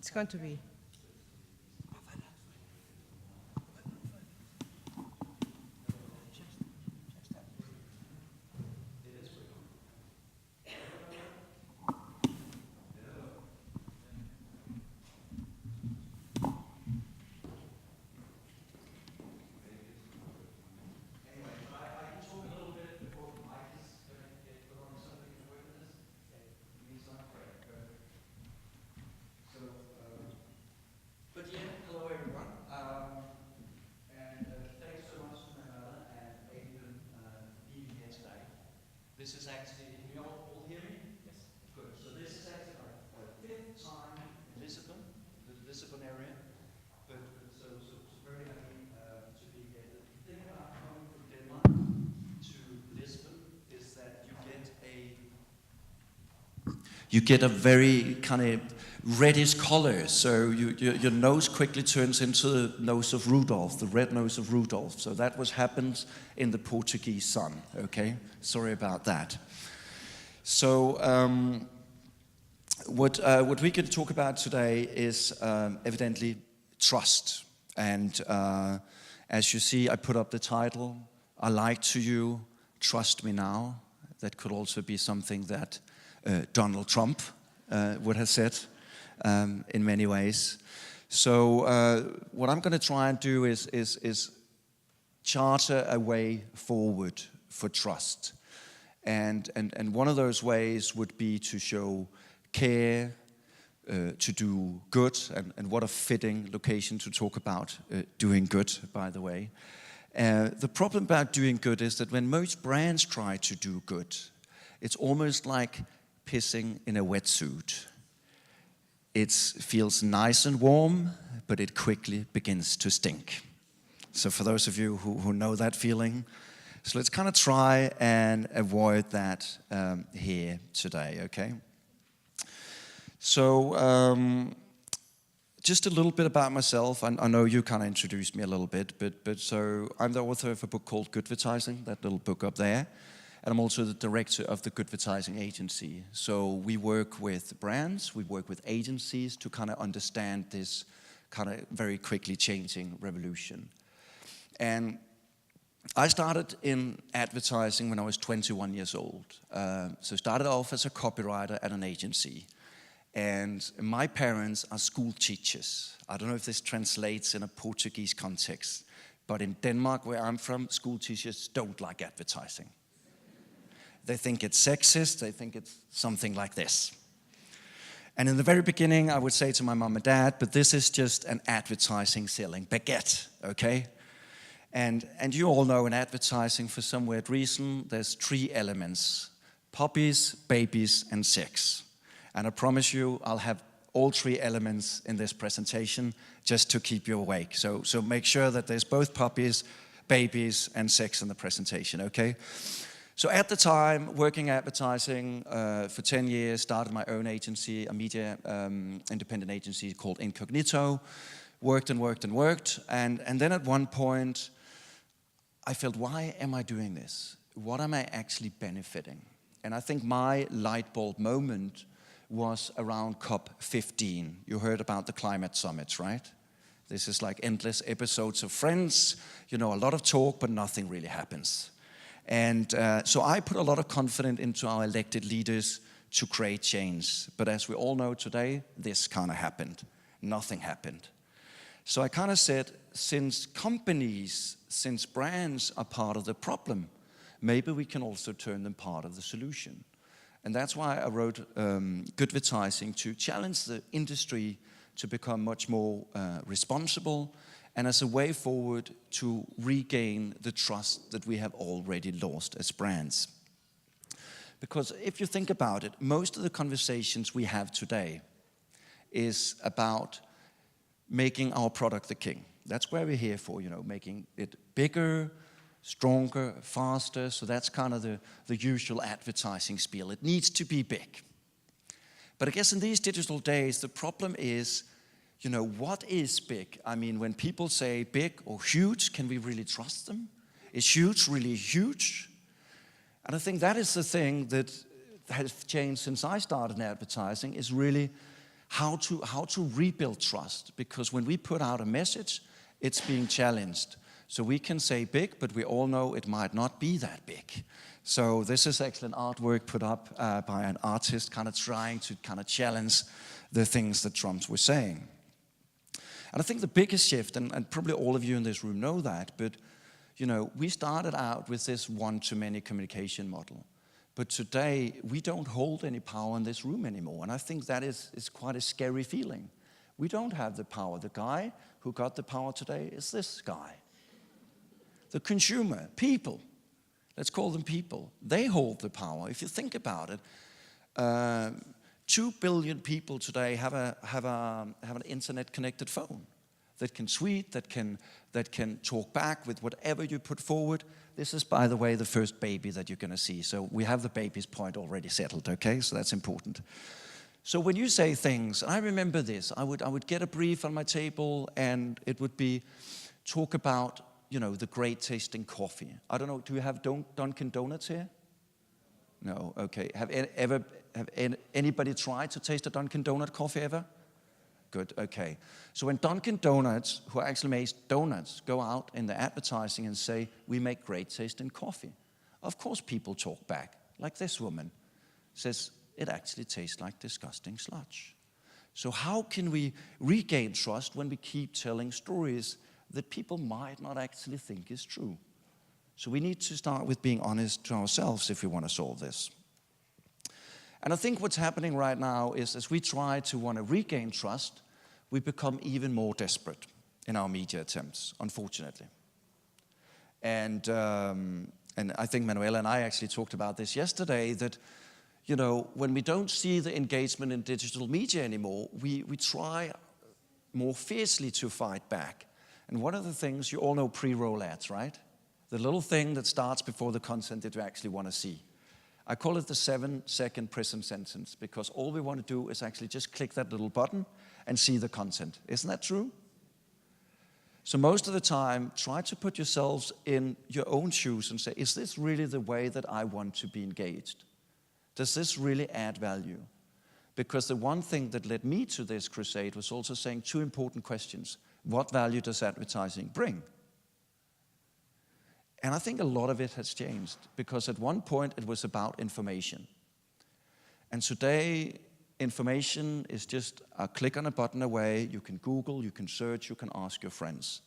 It's going to be. This is actually, can you all hear me? Yes. Good. So this is actually our fifth time in Lisbon, the Lisbon area. But so very happy to be here. The thing about coming from Denmark to Lisbon is that you get a very kind of reddish color. So your nose quickly turns into the nose of Rudolph, the red nose of Rudolph. So that was happened in the Portuguese sun, okay? Sorry about that. So what we can talk about today is evidently trust. And as you see, I put up the title, I Lied to You, Trust Me Now. That could also be something that Donald Trump would have said in many ways. So what I'm going to try and do is charter a way forward for trust. And one of those ways would be to show care, to do good, and what a fitting location to talk about doing good, by the way. The problem about doing good is that when most brands try to do good, it's almost like pissing in a wetsuit. It feels nice and warm, but it quickly begins to stink. So for those of you who know that feeling, so let's kind of try and avoid that here today, okay? So just a little bit about myself. I know you kind of introduced me a little bit, but so I'm the author of a book called Good Advertising, that little book up there. And I'm also the director of the Good Advertising Agency. So we work with brands, we work with agencies to kind of understand this kind of very quickly changing revolution. And I started in advertising when I was 21 years old. So started off as a copywriter at an agency. And my parents are school teachers. I don't know if this translates in a Portuguese context, but in Denmark, where I'm from, school teachers don't like advertising. They think it's sexist, they think it's something like this. And in the very beginning, I would say to my mom and dad, but this is just an advertising selling baguette, okay? And you all know in advertising, for some weird reason, there's three elements: puppies, babies, and sex. And I promise you, I'll have all three elements in this presentation just to keep you awake. So make sure that there's both puppies, babies, and sex in the presentation, okay? So at the time, working advertising for 10 years, started my own agency, a media independent agency called Incognito. Worked and worked and worked. And then at one point, I felt, why am I doing this? What am I actually benefiting? And I think my light bulb moment was around COP15. You heard about the climate summits, right? This is like endless episodes of Friends. You know, a lot of talk, but nothing really happens. And so I put a lot of confidence into our elected leaders to create change. But as we all know today, this kind of happened. Nothing happened. So I kind of said, since companies, since brands are part of the problem, maybe we can also turn them part of the solution. And that's why I wrote Good Advertising, to challenge the industry to become much more responsible, and as a way forward to regain the trust that we have already lost as brands. Because if you think about it, most of the conversations we have today is about making our product the king. That's where we're here for, you know, making it bigger, stronger, faster. So that's kind of the usual advertising spiel. It needs to be big. But I guess in these digital days, the problem is, you know, what is big? I mean, when people say big or huge, can we really trust them? Is huge really huge? And I think that is the thing that has changed since I started in advertising, is really how to rebuild trust, because when we put out a message, it's being challenged. So we can say big, but we all know it might not be that big. So this is actually an artwork put up by an artist kind of trying to kind of challenge the things that Trump was saying. And I think the biggest shift, and probably all of you in this room know that, but you know, we started out with this one-to-many communication model. But today, we don't hold any power in this room anymore. And I think that is quite a scary feeling. We don't have the power. The guy who got the power today is this guy. The consumer, people. Let's call them people. They hold the power. If you think about it, 2 billion people today have an internet-connected phone that can tweet, that can talk back with whatever you put forward. This is, by the way, the first baby that you're going to see. So we have the baby's point already settled, okay? So that's important. So when you say things, and I remember this, I would get a brief on my table, and it would be talk about, you know, the great tasting coffee. I don't know, do you have Dunkin' Donuts here? No, okay. Have anybody tried to taste a Dunkin' Donut coffee ever? Good, okay. So when Dunkin' Donuts, who actually makes donuts, go out in the advertising and say, we make great tasting coffee, of course people talk back, like this woman says, it actually tastes like disgusting sludge. So how can we regain trust when we keep telling stories that people might not actually think is true? So we need to start with being honest to ourselves if we want to solve this. And I think what's happening right now is, as we try to want to regain trust, we become even more desperate in our media attempts, unfortunately. And I think Manuela and I actually talked about this yesterday, that, you know, when we don't see the engagement in digital media anymore, we try more fiercely to fight back. And one of the things, you all know pre-roll ads, right? The little thing that starts before the content that you actually want to see. I call it the 7-second prison sentence, because all we want to do is actually just click that little button and see the content. Isn't that true? So most of the time, try to put yourselves in your own shoes and say, is this really the way that I want to be engaged? Does this really add value? Because the one thing that led me to this crusade was also saying 2 important questions. What value does advertising bring? And I think a lot of it has changed, because at one point it was about information. And today, information is just a click on a button away. You can Google, you can search, you can ask your friends.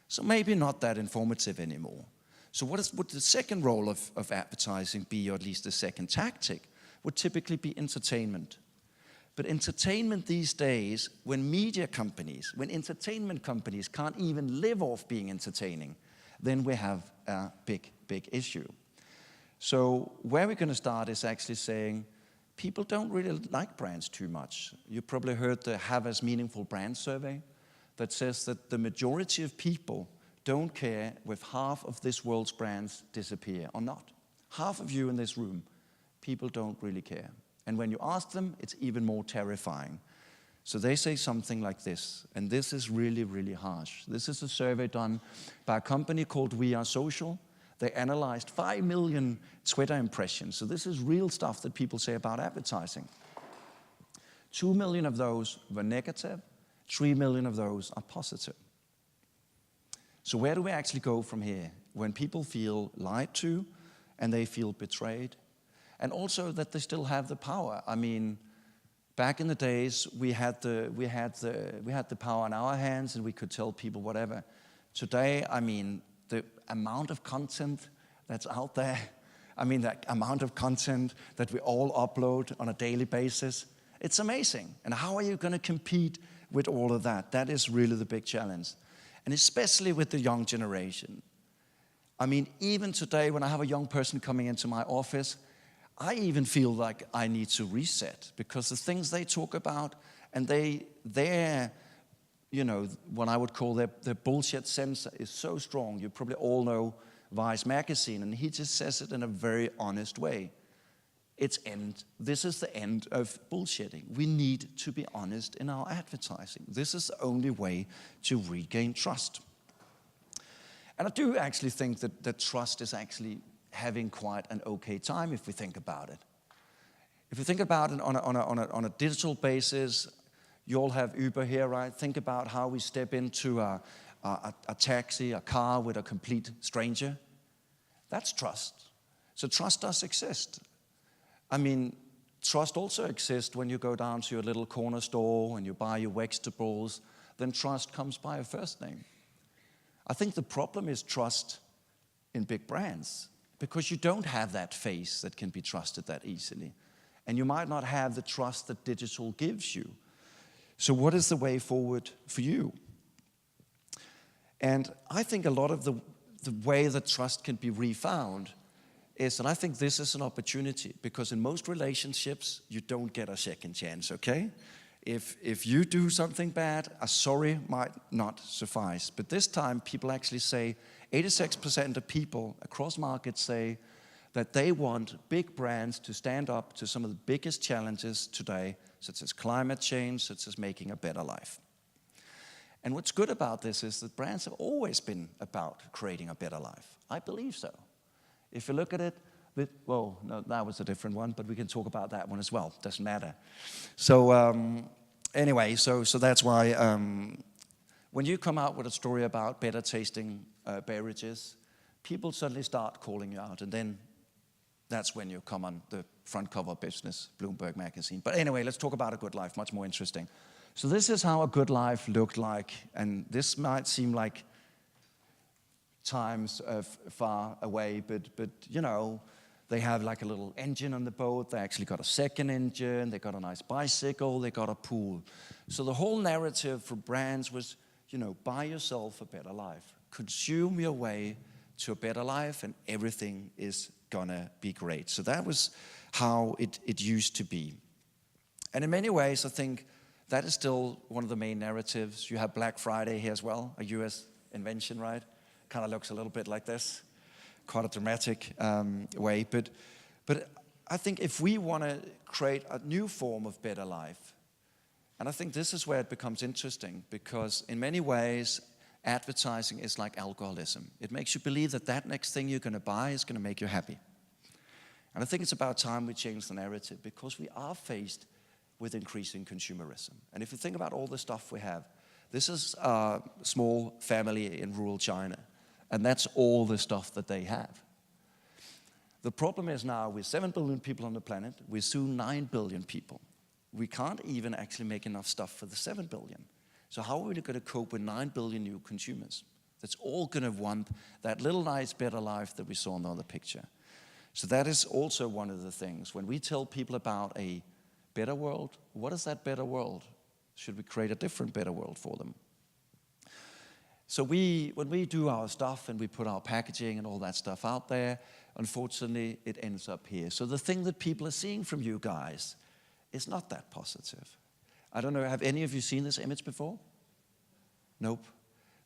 So maybe not that informative anymore. So would the second role of advertising be, or at least the second tactic, would typically be entertainment. But entertainment these days, when entertainment companies can't even live off being entertaining, then we have a big, big issue. So where we're going to start is actually saying, people don't really like brands too much. You probably heard the Have as Meaningful Brand survey that says that the majority of people don't care if half of this world's brands disappear or not. Half of you in this room, people don't really care. And when you ask them, it's even more terrifying. So they say something like this, and this is really, really harsh. This is a survey done by a company called We Are Social. They analyzed 5 million Twitter impressions. So this is real stuff that people say about advertising. 2 million of those were negative, 3 million of those are positive. So where do we actually go from here? When people feel lied to and they feel betrayed, and also that they still have the power. I mean, back in the days, we had the power in our hands and we could tell people whatever. Today, I mean, the amount of content that's out there, I mean, the amount of content that we all upload on a daily basis, it's amazing. And how are you going to compete with all of that? That is really the big challenge. And especially with the young generation. I mean, even today, when I have a young person coming into my office, I even feel like I need to reset, because the things they talk about, and their, you know, what I would call their bullshit sense is so strong. You probably all know Vice magazine, and he just says it in a very honest way. This is the end of bullshitting. We need to be honest in our advertising. This is the only way to regain trust. And I do actually think that trust is actually having quite an okay time if we think about it. If you think about it on a digital basis, You all have Uber here, right? Think about how we step into a taxi, a car with a complete stranger. That's trust. So trust does exist. I mean, trust also exists when you go down to your little corner store and you buy your vegetables. Then trust comes by a first name. I think the problem is trust in big brands, because you don't have that face that can be trusted that easily. And you might not have the trust that digital gives you. So what is the way forward for you? And I think a lot of the way that trust can be refound is, and I think this is an opportunity, because in most relationships, you don't get a second chance, okay? If you do something bad, a sorry might not suffice. But this time, people actually say, 86% of people across markets say that they want big brands to stand up to some of the biggest challenges today, such as climate change, such as making a better life. And what's good about this is that brands have always been about creating a better life. I believe so. If you look at it, well, no, that was a different one, but we can talk about that one as well. Doesn't matter. So anyway, so that's why when you come out with a story about better tasting beverages, people suddenly start calling you out, and then that's when you come on the front cover of Business, Bloomberg magazine. But anyway, let's talk about a good life, much more interesting. So this is how a good life looked like, and this might seem like times far away, but you know, they have like a little engine on the boat, they actually got a second engine, they got a nice bicycle, they got a pool. So the whole narrative for brands was, you know, buy yourself a better life, consume your way to a better life, and everything is gonna be great. So that was how it used to be. And in many ways, I think that is still one of the main narratives. You have Black Friday here as well, a US invention, right? Kind of looks a little bit like this, quite a dramatic way. But I think if we want to create a new form of better life, and I think this is where it becomes interesting, because in many ways, advertising is like alcoholism. It makes you believe that that next thing you're going to buy is going to make you happy. And I think it's about time we change the narrative, because we are faced with increasing consumerism. And if you think about all the stuff we have, this is a small family in rural China, and that's all the stuff that they have. The problem is now, with 7 billion people on the planet, we're soon 9 billion people. We can't even actually make enough stuff for the 7 billion. So how are we going to cope with 9 billion new consumers? That's all going to want that little nice better life that we saw in the other picture. So that is also one of the things. When we tell people about a better world, what is that better world? Should we create a different better world for them? So when we do our stuff and we put our packaging and all that stuff out there, unfortunately, it ends up here. So the thing that people are seeing from you guys is not that positive. I don't know, have any of you seen this image before? Nope.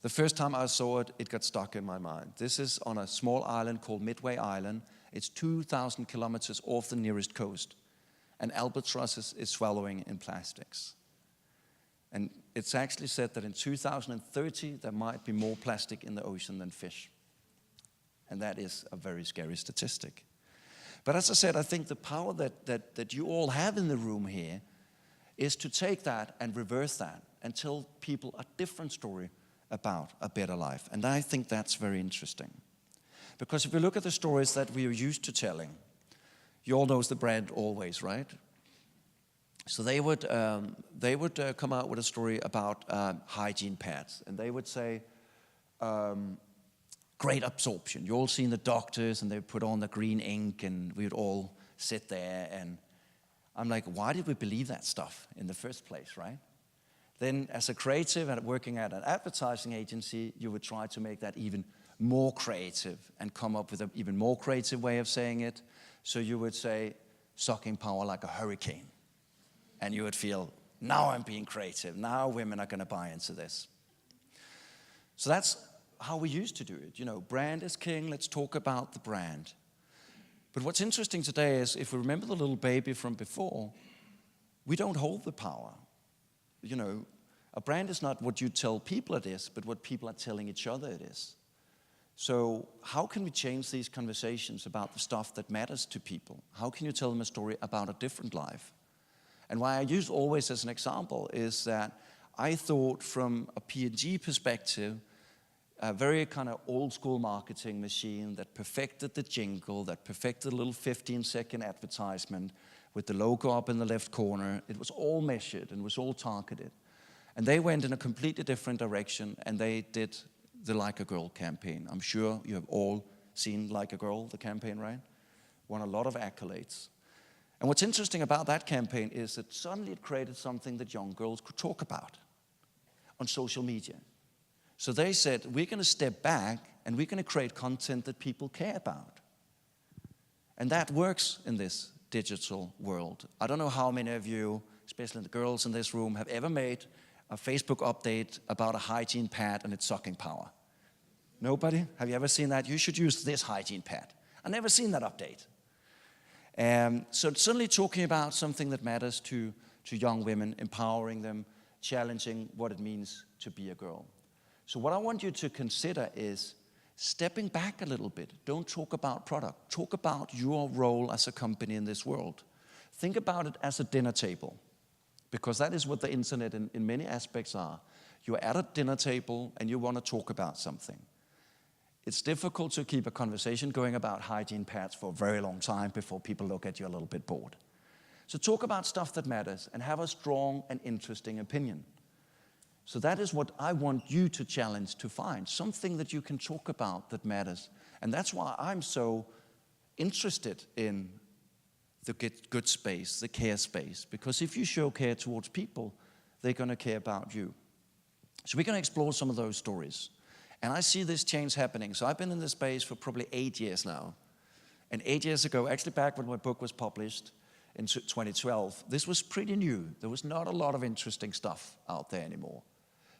The first time I saw it, it got stuck in my mind. This is on a small island called Midway Island. It's 2,000 kilometers off the nearest coast. And albatross is swallowing in plastics. And it's actually said that in 2030, there might be more plastic in the ocean than fish. And that is a very scary statistic. But as I said, I think the power that you all have in the room here is to take that and reverse that and tell people a different story about a better life. And I think that's very interesting. Because if you look at the stories that we are used to telling, you all know the brand Always, right? So they would come out with a story about hygiene pads, and they would say, great absorption. You all seen the doctors, and they would put on the green ink, and we would all sit there, and I'm like, why did we believe that stuff in the first place, right? Then as a creative and working at an advertising agency, you would try to make that even more creative and come up with an even more creative way of saying it. So you would say, sucking power like a hurricane. And you would feel, now I'm being creative. Now women are going to buy into this. So that's how we used to do it. You know, brand is king. Let's talk about the brand. But what's interesting today is, if we remember the little baby from before, we don't hold the power. You know, a brand is not what you tell people it is, but what people are telling each other it is. So how can we change these conversations about the stuff that matters to people? How can you tell them a story about a different life? And why I use always as an example is that I thought from a P&G perspective, a very kind of old school marketing machine that perfected the jingle, that perfected a little 15-second advertisement with the logo up in the left corner. It was all measured and was all targeted. And they went in a completely different direction, and they did the Like a Girl campaign. I'm sure you have all seen Like a Girl, the campaign, right? Won a lot of accolades. And what's interesting about that campaign is that suddenly it created something that young girls could talk about on social media. So they said, we're going to step back and we're going to create content that people care about. And that works in this digital world. I don't know how many of you, especially the girls in this room, have ever made a Facebook update about a hygiene pad and its sucking power. Nobody? Have you ever seen that? You should use this hygiene pad. I've never seen that update. So suddenly talking about something that matters to young women, empowering them, challenging what it means to be a girl. So what I want you to consider is stepping back a little bit. Don't talk about product. Talk about your role as a company in this world. Think about it as a dinner table, because that is what the internet in many aspects are. You're at a dinner table and you want to talk about something. It's difficult to keep a conversation going about hygiene pads for a very long time before people look at you a little bit bored. So talk about stuff that matters and have a strong and interesting opinion. So that is what I want you to challenge to find, something that you can talk about that matters. And that's why I'm so interested in the good space, the care space, because if you show care towards people, they're going to care about you. So we're going to explore some of those stories. And I see this change happening. So I've been in this space for probably 8 years now. And 8 years ago, actually back when my book was published in 2012, this was pretty new. There was not a lot of interesting stuff out there anymore.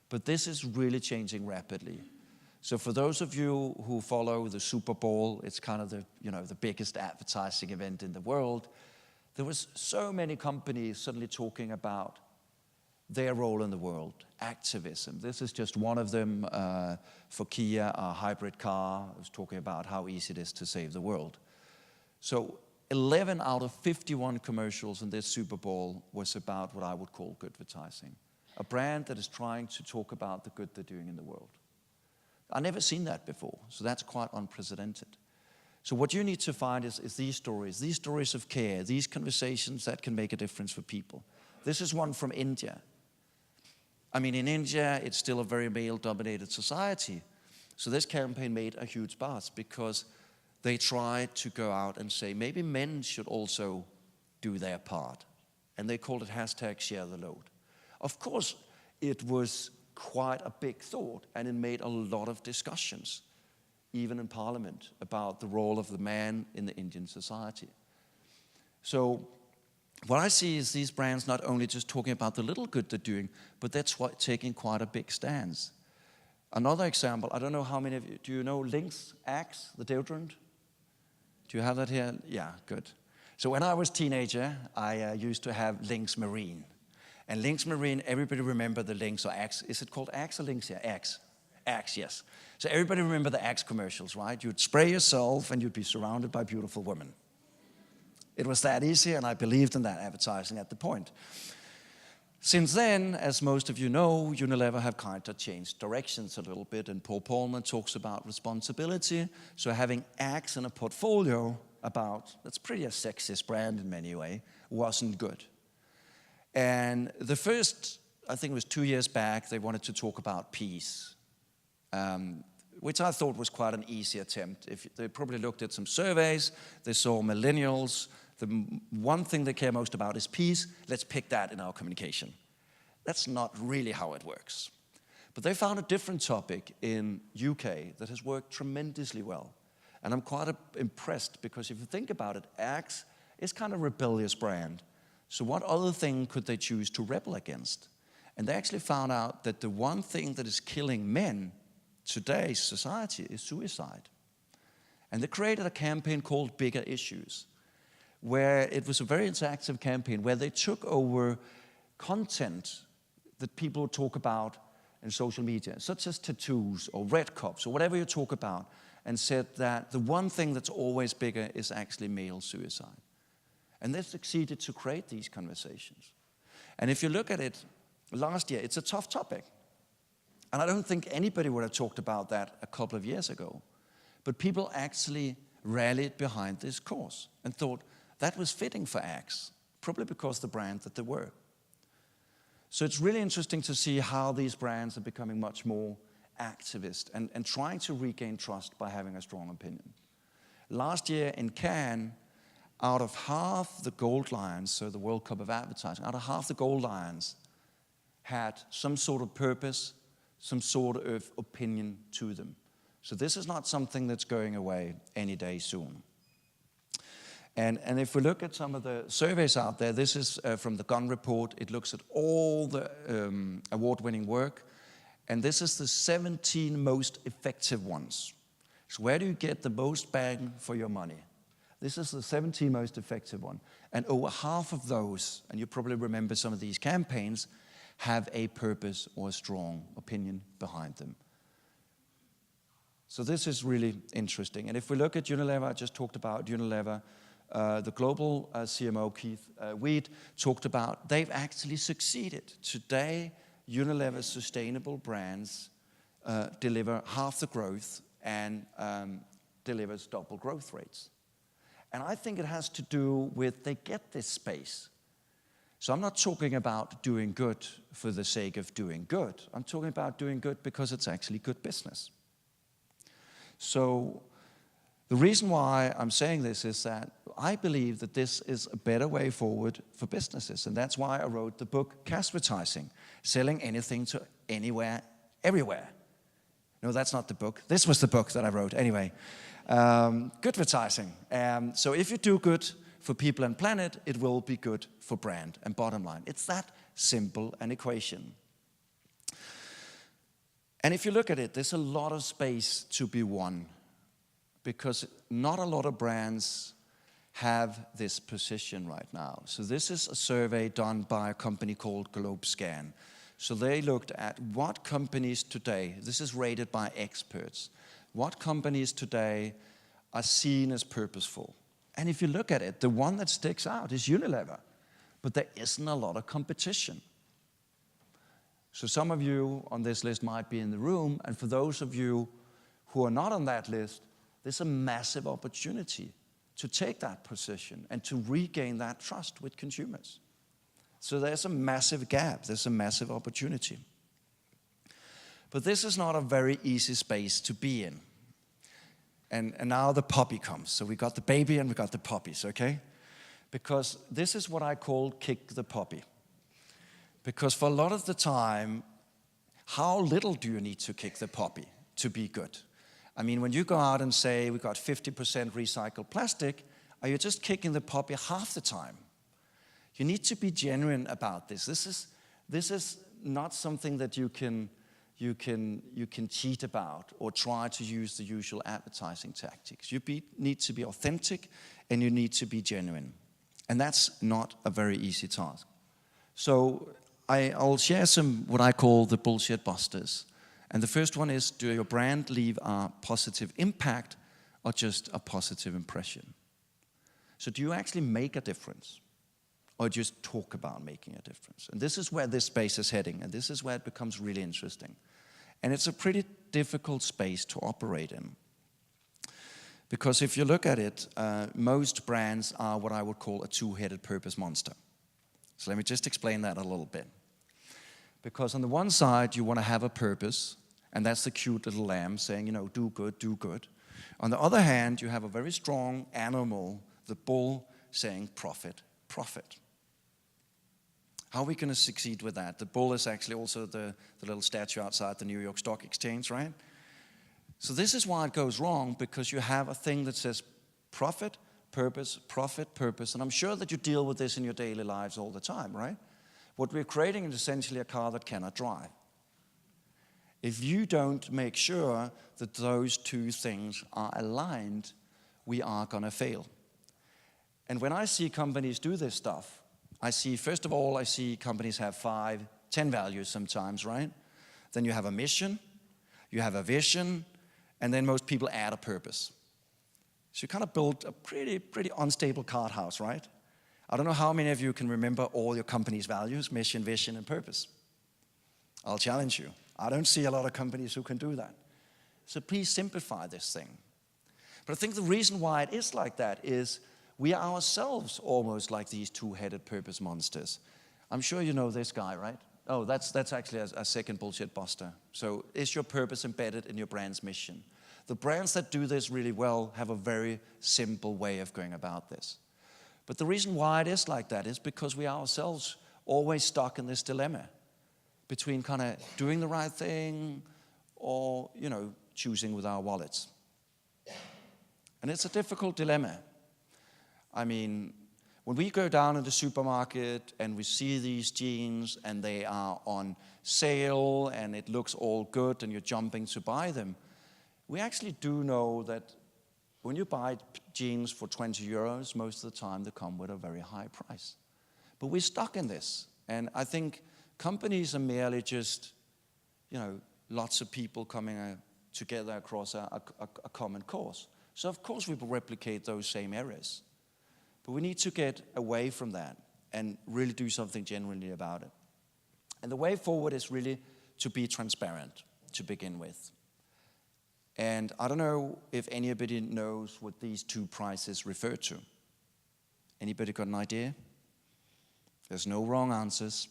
But this is really changing rapidly. So for those of you who follow the Super Bowl, it's kind of the biggest advertising event in the world. There was so many companies suddenly talking about their role in the world, activism. This is just one of them. For Kia, a hybrid car, I was talking about how easy it is to save the world. So 11 out of 51 commercials in this Super Bowl was about what I would call good advertising. A brand that is trying to talk about the good they're doing in the world. I've never seen that before, so that's quite unprecedented. So what you need to find is these stories of care, these conversations that can make a difference for people. This is one from India. I mean, in India, it's still a very male-dominated society. So this campaign made a huge buzz because they tried to go out and say, maybe men should also do their part. And they called it #ShareTheLoad. Of course, it was quite a big thought, and it made a lot of discussions, even in Parliament, about the role of the man in the Indian society. So what I see is these brands not only just talking about the little good they're doing, but they're taking quite a big stance. Another example, I don't know how many of you, do you know Lynx Axe, the deodorant? Do you have that here? Yeah, good. So when I was a teenager, I used to have Lynx Marine. And Lynx Marine, everybody remember the Lynx or Axe. Is it called Axe or Lynx? Yeah, Axe. Axe, yes. So everybody remember the Axe commercials, right? You'd spray yourself and you'd be surrounded by beautiful women. It was that easy, and I believed in that advertising at the point. Since then, as most of you know, Unilever have kind of changed directions a little bit, and Paul Polman talks about responsibility. So having Axe in a portfolio that's pretty a sexist brand in many ways, wasn't good. And the first, I think it was 2 years back, they wanted to talk about peace, which I thought was quite an easy attempt. If they probably looked at some surveys, they saw millennials. The one thing they care most about is peace. Let's pick that in our communication. That's not really how it works. But they found a different topic in UK that has worked tremendously well. And I'm quite impressed because if you think about it, Axe is kind of a rebellious brand. So what other thing could they choose to rebel against? And they actually found out that the one thing that is killing men today's society is suicide. And they created a campaign called Bigger Issues, where it was a very interactive campaign where they took over content that people talk about in social media, such as tattoos or red cups or whatever you talk about, and said that the one thing that's always bigger is actually male suicide. And they succeeded to create these conversations. And if you look at it, last year, it's a tough topic. And I don't think anybody would have talked about that a couple of years ago. But people actually rallied behind this cause and thought that was fitting for Axe, probably because the brand that they were. So it's really interesting to see how these brands are becoming much more activist and trying to regain trust by having a strong opinion. Last year in Cannes, out of half the Gold Lions, so the World Cup of Advertising, out of half the Gold Lions had some sort of purpose, some sort of opinion to them. So this is not something that's going away any day soon. And if we look at some of the surveys out there, this is from the Gunn report. It looks at all the award-winning work. And this is the 17 most effective ones. So where do you get the most bang for your money? This is the 17 most effective one. And over half of those, and you probably remember some of these campaigns, have a purpose or a strong opinion behind them. So this is really interesting. And if we look at Unilever, I just talked about Unilever, the global CMO, Keith Weed, talked about they've actually succeeded. Today, Unilever's sustainable brands deliver half the growth and delivers double growth rates. And I think it has to do with they get this space. So I'm not talking about doing good for the sake of doing good. I'm talking about doing good because it's actually good business. So the reason why I'm saying this is that I believe that this is a better way forward for businesses. And that's why I wrote the book, Cascais, Selling Anything to Anywhere, Everywhere. No, that's not the book. This was the book that I wrote. Anyway, good advertising. So if you do good for people and planet, it will be good for brand and bottom line. It's that simple an equation. And if you look at it, there's a lot of space to be won because not a lot of brands have this position right now. So this is a survey done by a company called GlobeScan. So they looked at what companies today, this is rated by experts, what companies today are seen as purposeful. And if you look at it, the one that sticks out is Unilever, but there isn't a lot of competition. So some of you on this list might be in the room, and for those of you who are not on that list, there's a massive opportunity to take that position and to regain that trust with consumers. So there's a massive gap, there's a massive opportunity. But this is not a very easy space to be in. And now the puppy comes. So we got the baby and we got the puppies, okay? Because this is what I call kick the puppy. Because for a lot of the time, how little do you need to kick the puppy to be good? I mean, when you go out and say we got 50% recycled plastic, are you just kicking the puppy half the time? You need to be genuine about this. This is not something that you can cheat about or try to use the usual advertising tactics. You need to be authentic and you need to be genuine. And that's not a very easy task. So I'll share some what I call the bullshit busters. And the first one is, do your brand leave a positive impact or just a positive impression? So do you actually make a difference or just talk about making a difference? And this is where this space is heading, and this is where it becomes really interesting. And it's a pretty difficult space to operate in. Because if you look at it, most brands are what I would call a two-headed purpose monster. So let me just explain that a little bit. Because on the one side, you want to have a purpose, and that's the cute little lamb saying, you know, do good, do good. On the other hand, you have a very strong animal, the bull, saying profit, profit. How are we going to succeed with that? The bull is actually also the little statue outside the New York Stock Exchange, right? So this is why it goes wrong, because you have a thing that says profit, purpose, profit, purpose. And I'm sure that you deal with this in your daily lives all the time, right? What we're creating is essentially a car that cannot drive. If you don't make sure that those two things are aligned, we are going to fail. And when I see companies do this stuff, first of all, I see companies have 5, 10 values sometimes, right? Then you have a mission, you have a vision, and then most people add a purpose. So you kind of build a pretty unstable card house, right? I don't know how many of you can remember all your company's values, mission, vision, and purpose. I'll challenge you. I don't see a lot of companies who can do that. So please simplify this thing. But I think the reason why it is like that is we are ourselves almost like these two-headed purpose monsters. I'm sure you know this guy, right? Oh, that's actually a second bullshit buster. So is your purpose embedded in your brand's mission? The brands that do this really well have a very simple way of going about this. But the reason why it is like that is because we are ourselves always stuck in this dilemma between kind of doing the right thing or, choosing with our wallets. And it's a difficult dilemma. I mean, when we go down in the supermarket and we see these jeans and they are on sale and it looks all good and you're jumping to buy them, we actually do know that when you buy jeans for 20 euros, most of the time they come with a very high price. But we're stuck in this. And I think companies are merely just, lots of people coming together across a common cause. So of course we will replicate those same errors. But we need to get away from that and really do something genuinely about it. And the way forward is really to be transparent to begin with. And I don't know if anybody knows what these two prices refer to. Anybody got an idea? There's no wrong answers.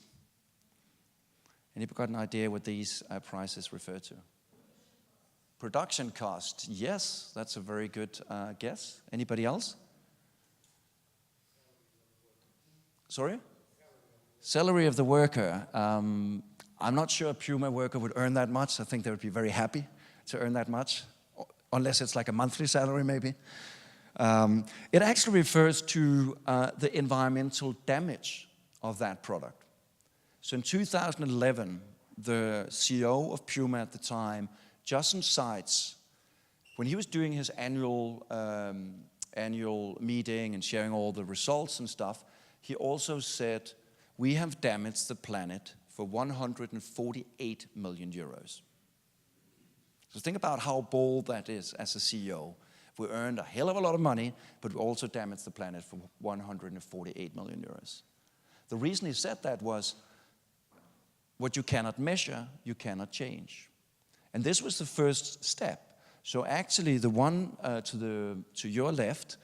Anybody got an idea what these prices refer to? Production cost. Yes, that's a very good guess. Anybody else? Sorry? Salary of the worker. I'm not sure a Puma worker would earn that much. I think they would be very happy to earn that much, unless it's like a monthly salary maybe. It actually refers to the environmental damage of that product. So in 2011, the CEO of Puma at the time, Justin Seitz, when he was doing his annual meeting and sharing all the results and stuff, he also said, we have damaged the planet for 148 million euros. So think about how bold that is as a CEO. We earned a hell of a lot of money, but we also damaged the planet for 148 million euros. The reason he said that was, what you cannot measure, you cannot change. And this was the first step. So actually the one to your left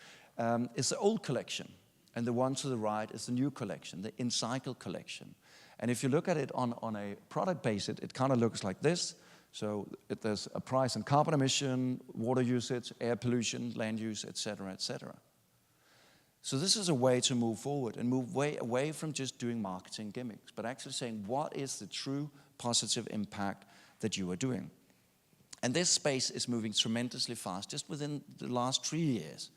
is the old collection. And the one to the right is the new collection, the InCycle collection. And if you look at it on a product basis, it kind of looks like this. So there's a price on carbon emission, water usage, air pollution, land use, et cetera, et cetera. So this is a way to move forward and move way away from just doing marketing gimmicks, but actually saying what is the true positive impact that you are doing. And this space is moving tremendously fast, just within the last 3 years.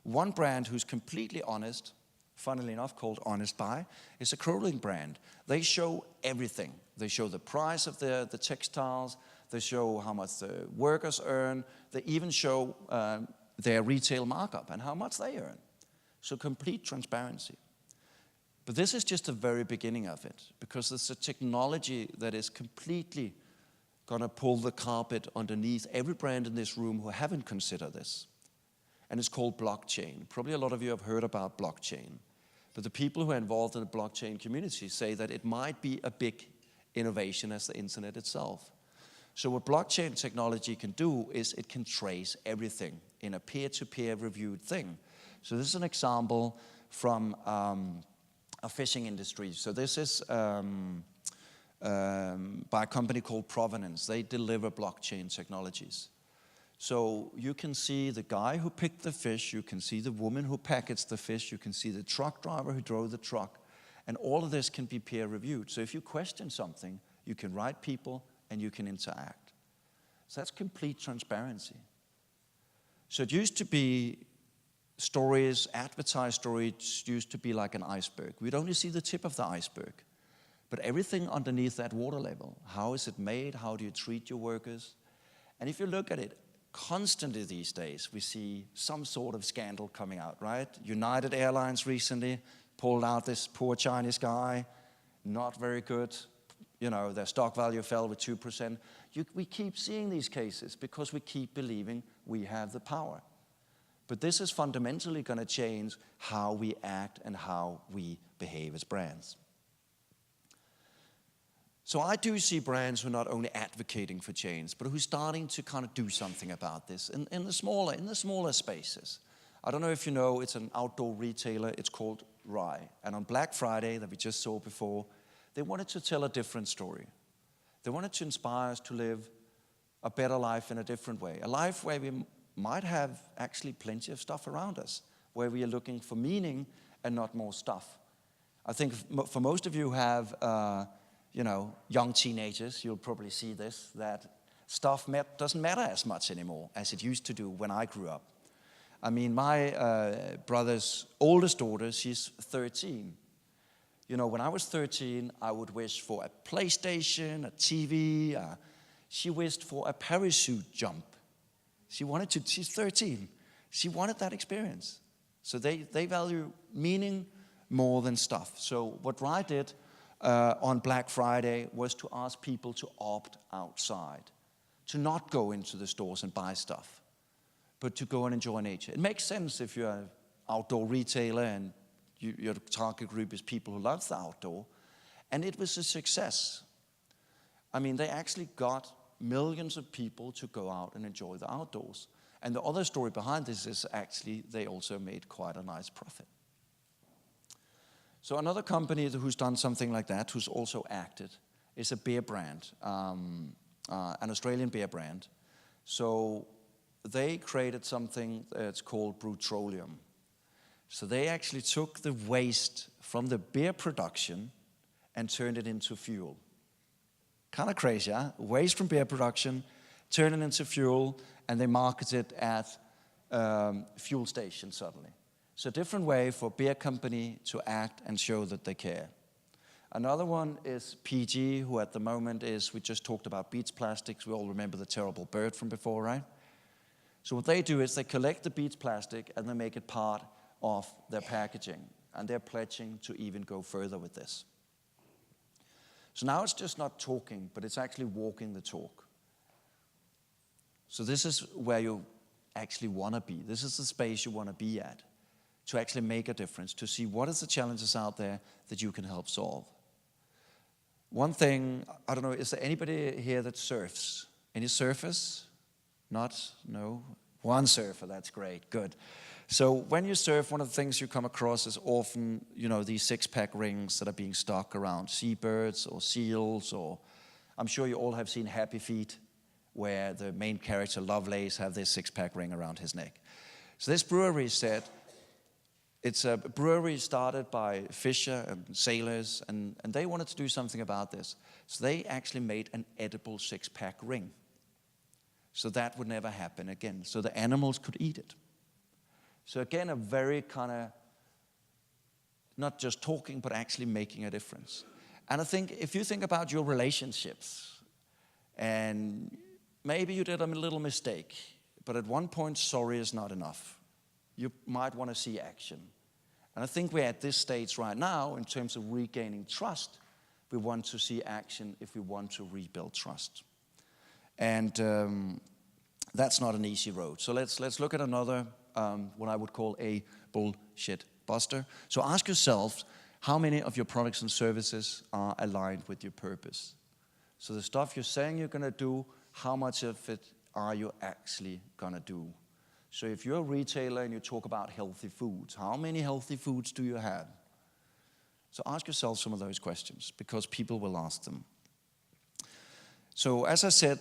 One brand who's completely honest, funnily enough called Honest Buy, is a clothing brand. They show everything. They show the price of the textiles, they show how much the workers earn, they even show their retail markup and how much they earn. So complete transparency. But this is just the very beginning of it, because it's a technology that is completely gonna pull the carpet underneath every brand in this room who haven't considered this. And it's called blockchain. Probably a lot of you have heard about blockchain. But the people who are involved in the blockchain community say that it might be a big innovation as the internet itself. So what blockchain technology can do is it can trace everything in a peer-to-peer reviewed thing. So this is an example from a fishing industry. So this is by a company called Provenance. They deliver blockchain technologies. So you can see the guy who picked the fish, you can see the woman who packaged the fish, you can see the truck driver who drove the truck, and all of this can be peer reviewed. So if you question something, you can write people and you can interact. So that's complete transparency. So it used to be stories, advertised stories used to be like an iceberg. We'd only see the tip of the iceberg. But everything underneath that water level, how is it made, how do you treat your workers? And if you look at it, constantly these days, we see some sort of scandal coming out, right? United Airlines recently pulled out this poor Chinese guy, not very good. Their stock value fell with 2%. We keep seeing these cases because we keep believing we have the power. But this is fundamentally going to change how we act and how we behave as brands. So I do see brands who are not only advocating for change, but who are starting to kind of do something about this in the smaller spaces. I don't know if you know, it's an outdoor retailer, it's called Rye. And on Black Friday, that we just saw before, they wanted to tell a different story. They wanted to inspire us to live a better life in a different way. A life where we might have actually plenty of stuff around us, where we are looking for meaning and not more stuff. I think for most of you who have young teenagers, you'll probably see this, that stuff doesn't matter as much anymore as it used to do when I grew up. I mean, my brother's oldest daughter, she's 13. You know, when I was 13, I would wish for a PlayStation, a TV. She wished for a parachute jump. She's 13. She wanted that experience. So they value meaning more than stuff. So what Rye did on Black Friday was to ask people to opt outside, to not go into the stores and buy stuff, but to go and enjoy nature. It makes sense if you're an outdoor retailer and your target group is people who love the outdoor. And it was a success. I mean, they actually got millions of people to go out and enjoy the outdoors. And the other story behind this is actually they also made quite a nice profit. So another company who's done something like that, who's also acted, is a beer brand, an Australian beer brand. So they created something that's called Brutroleum. So they actually took the waste from the beer production and turned it into fuel. Kind of crazy, huh? Waste from beer production, turn it into fuel, and they market it at fuel stations suddenly. So a different way for a beer company to act and show that they care. Another one is PG, who at the moment is, we just talked about beach plastics. We all remember the terrible bird from before, right? So what they do is they collect the beach plastic and they make it part of their packaging. And they're pledging to even go further with this. So now it's just not talking, but it's actually walking the talk. So this is where you actually want to be. This is the space you want to be at, to actually make a difference, to see what is the challenges out there that you can help solve. One thing, I don't know, is there anybody here that surfs? Any surfers? Not? No? One surfer, that's great, good. So when you surf, one of the things you come across is often, these six-pack rings that are being stuck around seabirds or seals, or I'm sure you all have seen Happy Feet, where the main character, Lovelace, have this six-pack ring around his neck. So this brewery said, it's a brewery started by fisher and sailors, and they wanted to do something about this. So they actually made an edible six-pack ring. So that would never happen again. So the animals could eat it. So again, a very kind of, not just talking, but actually making a difference. And I think if you think about your relationships, and maybe you did a little mistake, but at one point, sorry is not enough. You might want to see action. And I think we're at this stage right now in terms of regaining trust. We want to see action if we want to rebuild trust. And that's not an easy road. So let's look at another, what I would call a bullshit buster. So ask yourself, how many of your products and services are aligned with your purpose? So the stuff you're saying you're going to do, how much of it are you actually going to do? So if you're a retailer and you talk about healthy foods, how many healthy foods do you have? So ask yourself some of those questions, because people will ask them. So as I said,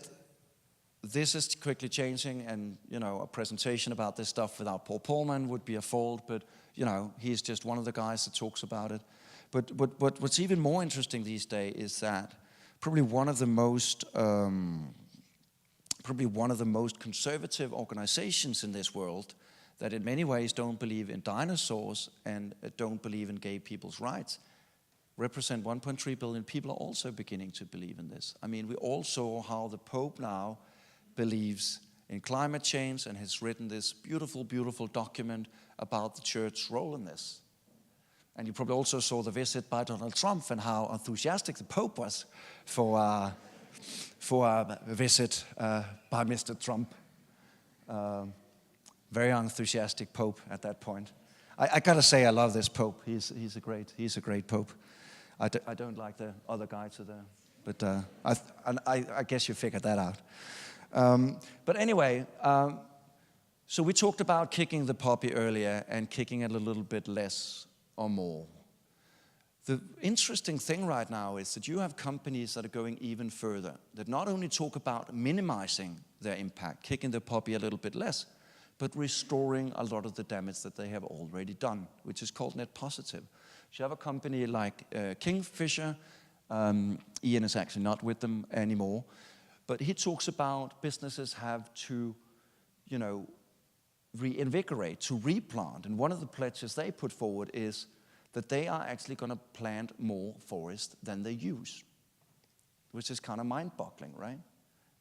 this is quickly changing, and a presentation about this stuff without Paul Pullman would be a fault, but he's just one of the guys that talks about it. But what's even more interesting these days is that probably one of the most conservative organizations in this world that in many ways don't believe in dinosaurs and don't believe in gay people's rights represent 1.3 billion people are also beginning to believe in this. I mean, we all saw how the Pope now believes in climate change and has written this beautiful, beautiful document about the church's role in this. And you probably also saw the visit by Donald Trump and how enthusiastic the Pope was for a visit by Mr. Trump. very enthusiastic Pope at that point. I gotta say, I love this Pope. He's a great Pope. I don't like the other guy to the, but I guess you figured that out. But anyway, so we talked about kicking the puppy earlier and kicking it a little bit less or more. The interesting thing right now is that you have companies that are going even further, that not only talk about minimizing their impact, kicking the puppy a little bit less, but restoring a lot of the damage that they have already done, which is called net positive. So you have a company like Kingfisher. Ian is actually not with them anymore, but he talks about businesses have to, reinvigorate, to replant. And one of the pledges they put forward is that they are actually going to plant more forest than they use, which is kind of mind-boggling, right?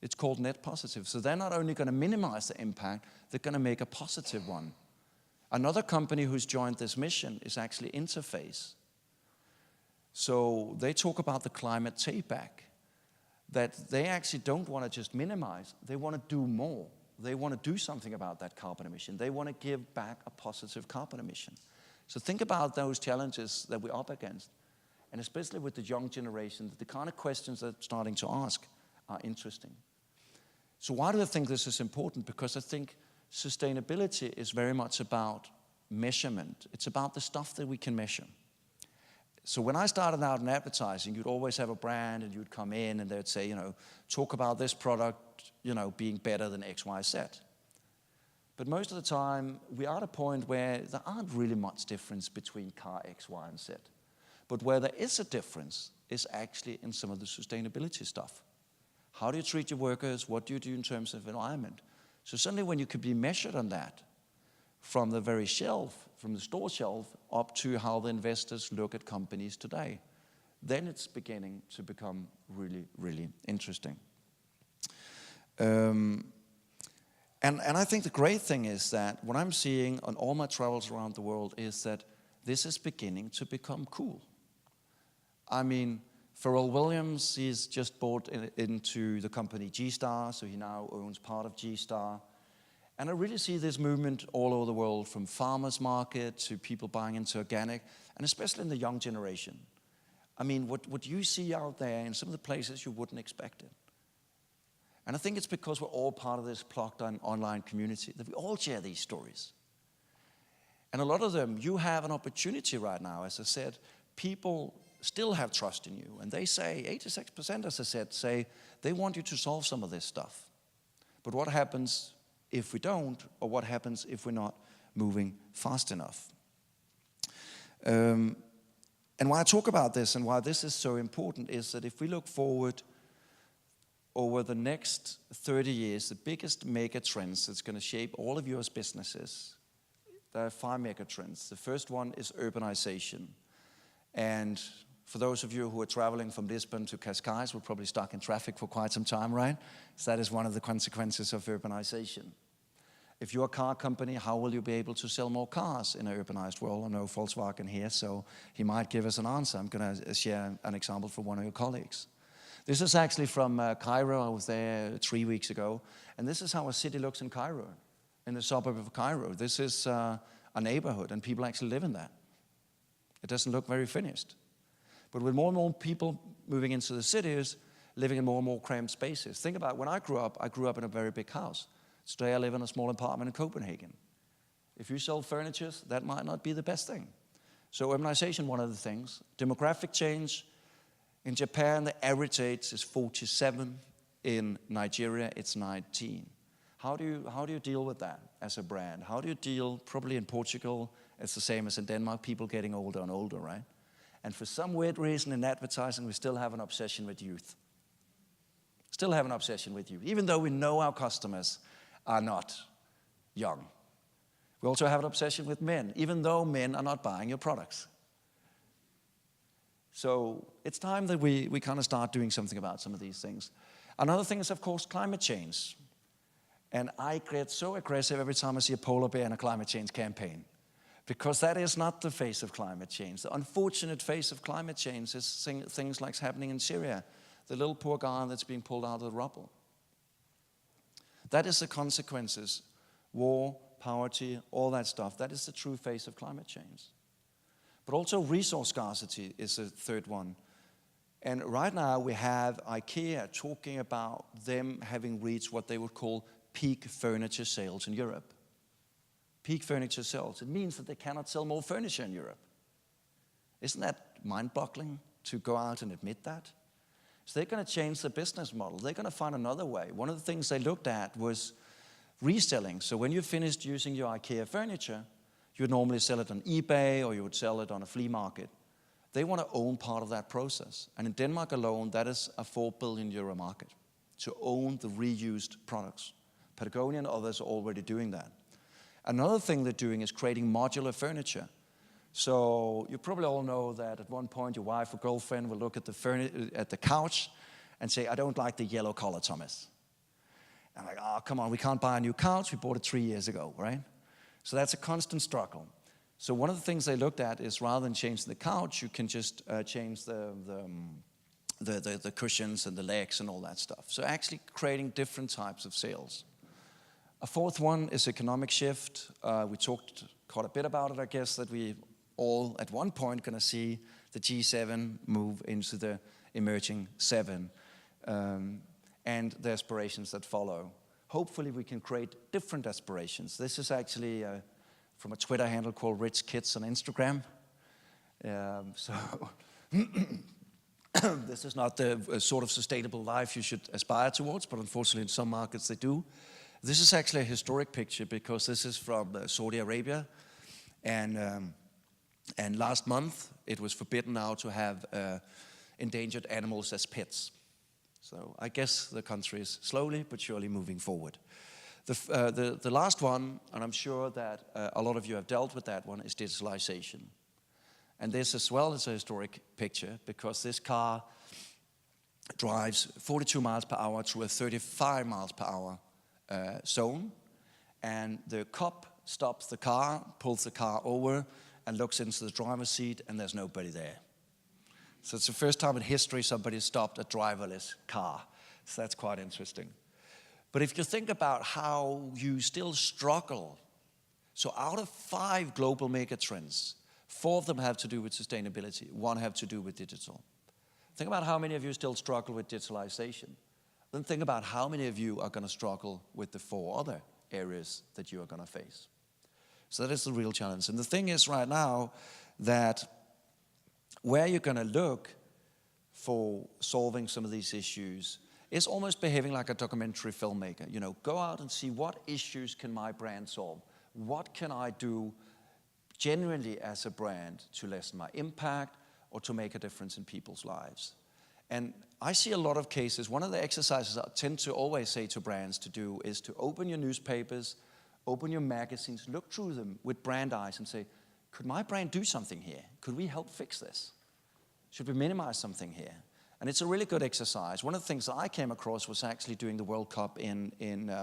It's called net positive. So they're not only going to minimize the impact, they're going to make a positive one. Another company who's joined this mission is actually Interface. So they talk about the climate take-back, that they actually don't want to just minimize, they want to do more. They want to do something about that carbon emission. They want to give back a positive carbon emission. So think about those challenges that we're up against, and especially with the young generation, the kind of questions they're starting to ask are interesting. So why do I think this is important? Because I think sustainability is very much about measurement. It's about the stuff that we can measure. So when I started out in advertising, you'd always have a brand and you'd come in and they'd say, talk about this product, being better than X, Y, Z. But most of the time, we are at a point where there aren't really much difference between car X, Y, and Z. But where there is a difference is actually in some of the sustainability stuff. How do you treat your workers? What do you do in terms of environment? So suddenly when you could be measured on that, from the very shelf, from the store shelf, up to how the investors look at companies today, then it's beginning to become really, really interesting. And I think the great thing is that what I'm seeing on all my travels around the world is that this is beginning to become cool. I mean, Pharrell Williams, he's just bought into the company G-Star, so he now owns part of G-Star. And I really see this movement all over the world, from farmers market to people buying into organic, and especially in the young generation. I mean, what you see out there in some of the places you wouldn't expect it. And I think it's because we're all part of this plugged-in online community that we all share these stories. And a lot of them, you have an opportunity right now. As I said, people still have trust in you. And they say, 86%, as I said, say they want you to solve some of this stuff. But what happens if we don't, or what happens if we're not moving fast enough? And why I talk about this and why this is so important is that if we look forward over the next 30 years, the biggest mega trends that's going to shape all of your businesses, there are 5 mega trends. The first one is urbanization. And for those of you who are traveling from Lisbon to Cascais, we're probably stuck in traffic for quite some time, right? So that is one of the consequences of urbanization. If you're a car company, how will you be able to sell more cars in an urbanized world? I know Volkswagen here, so he might give us an answer. I'm going to share an example from one of your colleagues. This is actually from Cairo. I was there 3 weeks ago. And this is how a city looks in Cairo, in the suburb of Cairo. This is a neighborhood, and people actually live in that. It doesn't look very finished. But with more and more people moving into the cities, living in more and more cramped spaces. Think about when I grew up in a very big house. Today I live in a small apartment in Copenhagen. If you sell furniture, that might not be the best thing. So urbanization, one of the things. Demographic change. In Japan, the average age is 47. In Nigeria, it's 19. How do you deal with that as a brand? How do you deal, probably in Portugal, it's the same as in Denmark, people getting older and older, right? And for some weird reason in advertising, we still have an obsession with youth. Still have an obsession with youth, even though we know our customers are not young. We also have an obsession with men, even though men are not buying your products. So it's time that we kind of start doing something about some of these things. Another thing is, of course, climate change. And I get so aggressive every time I see a polar bear in a climate change campaign, because that is not the face of climate change. The unfortunate face of climate change is things like happening in Syria, the little poor guy that's being pulled out of the rubble. That is the consequences: war, poverty, all that stuff. That is the true face of climate change. But also resource scarcity is a third one. And right now we have IKEA talking about them having reached what they would call peak furniture sales in Europe. Peak furniture sales. It means that they cannot sell more furniture in Europe. Isn't that mind-boggling to go out and admit that? So they're going to change their business model. They're going to find another way. One of the things they looked at was reselling. So when you finished using your IKEA furniture, you would normally sell it on eBay or you would sell it on a flea market. They want to own part of that process. And in Denmark alone, that is a 4 billion euro market, to own the reused products. Patagonia and others are already doing that. Another thing they're doing is creating modular furniture. So you probably all know that at one point your wife or girlfriend will look at the couch and say, I don't like the yellow color, Thomas. I'm like, oh, come on, we can't buy a new couch. We bought it 3 years ago, right? So that's a constant struggle. So one of the things they looked at is rather than changing the couch, you can just change the cushions and the legs and all that stuff. So actually creating different types of sales. A fourth one is economic shift. We talked quite a bit about it, I guess, that we all at one point going to see the G7 move into the emerging 7 and the aspirations that follow. Hopefully we can create different aspirations. This is actually from a Twitter handle called Rich Kids on Instagram. This is not the sort of sustainable life you should aspire towards, but unfortunately in some markets they do. This is actually a historic picture because this is from Saudi Arabia. And last month it was forbidden now to have endangered animals as pets. So I guess the country is slowly but surely moving forward. The last one, and I'm sure that a lot of you have dealt with that one, is digitalization. And this as well is a historic picture because this car drives 42 miles per hour through a 35 miles per hour zone. And the cop stops the car, pulls the car over, and looks into the driver's seat, and there's nobody there. So it's the first time in history somebody stopped a driverless car. So that's quite interesting. But if you think about how you still struggle, so out of 5 global megatrends, 4 of them have to do with sustainability, 1 have to do with digital. Think about how many of you still struggle with digitalization. Then think about how many of you are going to struggle with the 4 other areas that you are going to face. So that is the real challenge. And the thing is right now that where you're going to look for solving some of these issues is almost behaving like a documentary filmmaker. You know, go out and see what issues can my brand solve? What can I do genuinely as a brand to lessen my impact or to make a difference in people's lives? And I see a lot of cases. One of the exercises I tend to always say to brands to do is to open your newspapers, open your magazines, look through them with brand eyes and say, could my brand do something here? Could we help fix this? Should we minimize something here? And it's a really good exercise. One of the things that I came across was actually doing the World Cup the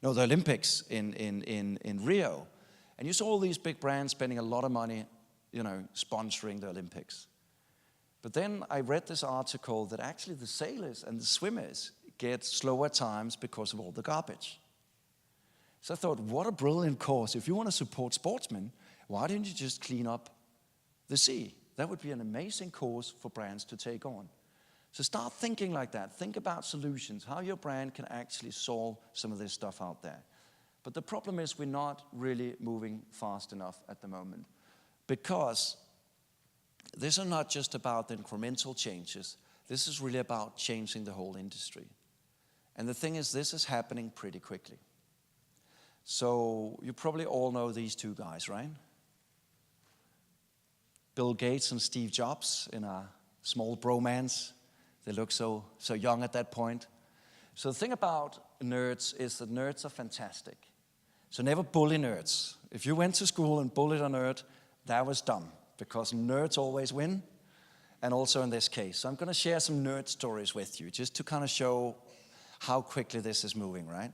Olympics in Rio. And you saw all these big brands spending a lot of money, sponsoring the Olympics. But then I read this article that actually the sailors and the swimmers get slower times because of all the garbage. So I thought, what a brilliant cause. If you want to support sportsmen, why don't you just clean up the sea? That would be an amazing cause for brands to take on. So start thinking like that. Think about solutions, how your brand can actually solve some of this stuff out there. But the problem is we're not really moving fast enough at the moment, because this is not just about the incremental changes. This is really about changing the whole industry. And the thing is, this is happening pretty quickly. So you probably all know these 2 guys, right? Bill Gates and Steve Jobs in a small bromance. They look so young at that point. So the thing about nerds is that nerds are fantastic. So never bully nerds. If you went to school and bullied a nerd, that was dumb, because nerds always win, and also in this case. So I'm going to share some nerd stories with you, just to kind of show how quickly this is moving, right?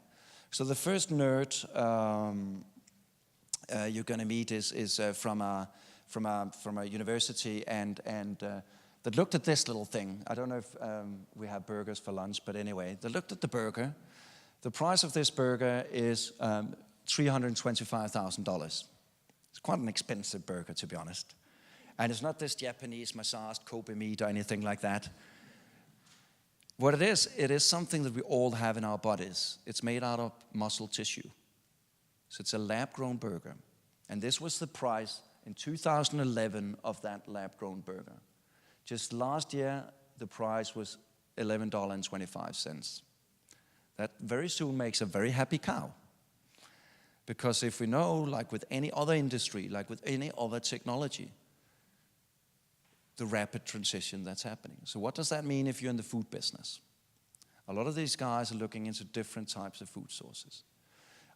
So the first nerd you're going to meet is from a university and that looked at this little thing. I don't know if we have burgers for lunch, but anyway, they looked at the burger. The price of this burger is $325,000. It's quite an expensive burger, to be honest. And it's not this Japanese massaged Kobe meat or anything like that. What it is something that we all have in our bodies. It's made out of muscle tissue. So it's a lab-grown burger. And this was the price in 2011 of that lab-grown burger. Just last year, the price was $11.25. That very soon makes a very happy cow. Because if we know, like with any other industry, like with any other technology, the rapid transition that's happening. So what does that mean if you're in the food business? A lot of these guys are looking into different types of food sources.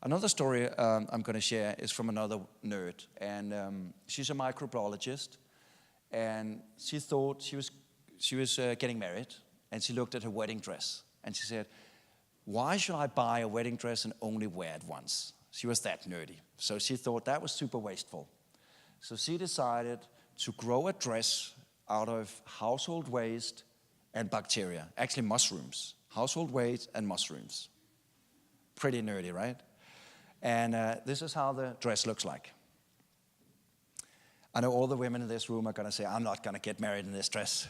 Another story I'm going to share is from another nerd, and she's a microbiologist, and she thought she was getting married, and she looked at her wedding dress, and she said, "Why should I buy a wedding dress and only wear it once?" She was that nerdy, so she thought that was super wasteful. So she decided to grow a dress out of household waste and bacteria, actually mushrooms, household waste and mushrooms. Pretty nerdy, right? And this is how the dress looks like. I know all the women in this room are going to say, "I'm not going to get married in this dress."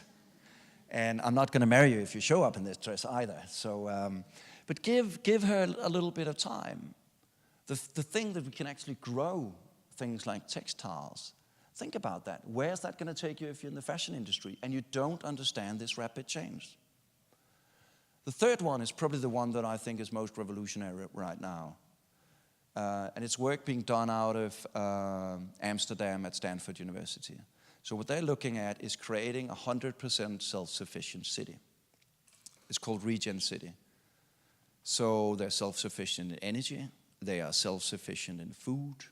And I'm not going to marry you if you show up in this dress either. So, but give her a little bit of time. The thing that we can actually grow things like textiles, think about that. Where's that going to take you if you're in the fashion industry and you don't understand this rapid change? The third one is probably the one that I think is most revolutionary right now. And it's work being done out of Amsterdam at Stanford University. So what they're looking at is creating a 100% self-sufficient city. It's called Regen City. So they're self-sufficient in energy. They are self-sufficient in food.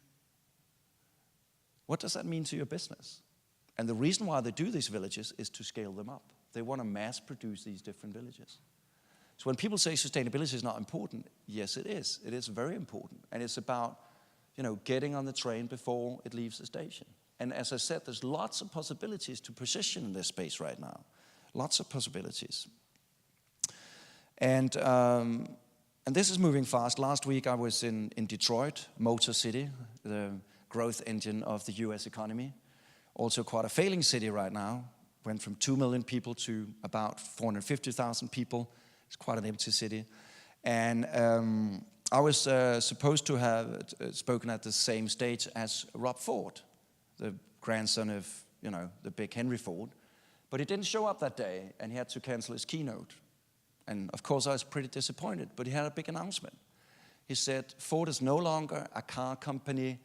What does that mean to your business? And the reason why they do these villages is to scale them up. They want to mass produce these different villages. So when people say sustainability is not important, yes, it is. It is very important. And it's about, getting on the train before it leaves the station. And as I said, there's lots of possibilities to position in this space right now. Lots of possibilities. And this is moving fast. Last week I was in Detroit, Motor City, the growth engine of the US economy. Also quite a failing city right now. Went from 2 million people to about 450,000 people. It's quite an empty city. And I was supposed to have spoken at the same stage as Rob Ford, the grandson of, the big Henry Ford. But he didn't show up that day, and he had to cancel his keynote. And of course, I was pretty disappointed, but he had a big announcement. He said, Ford is no longer a car company,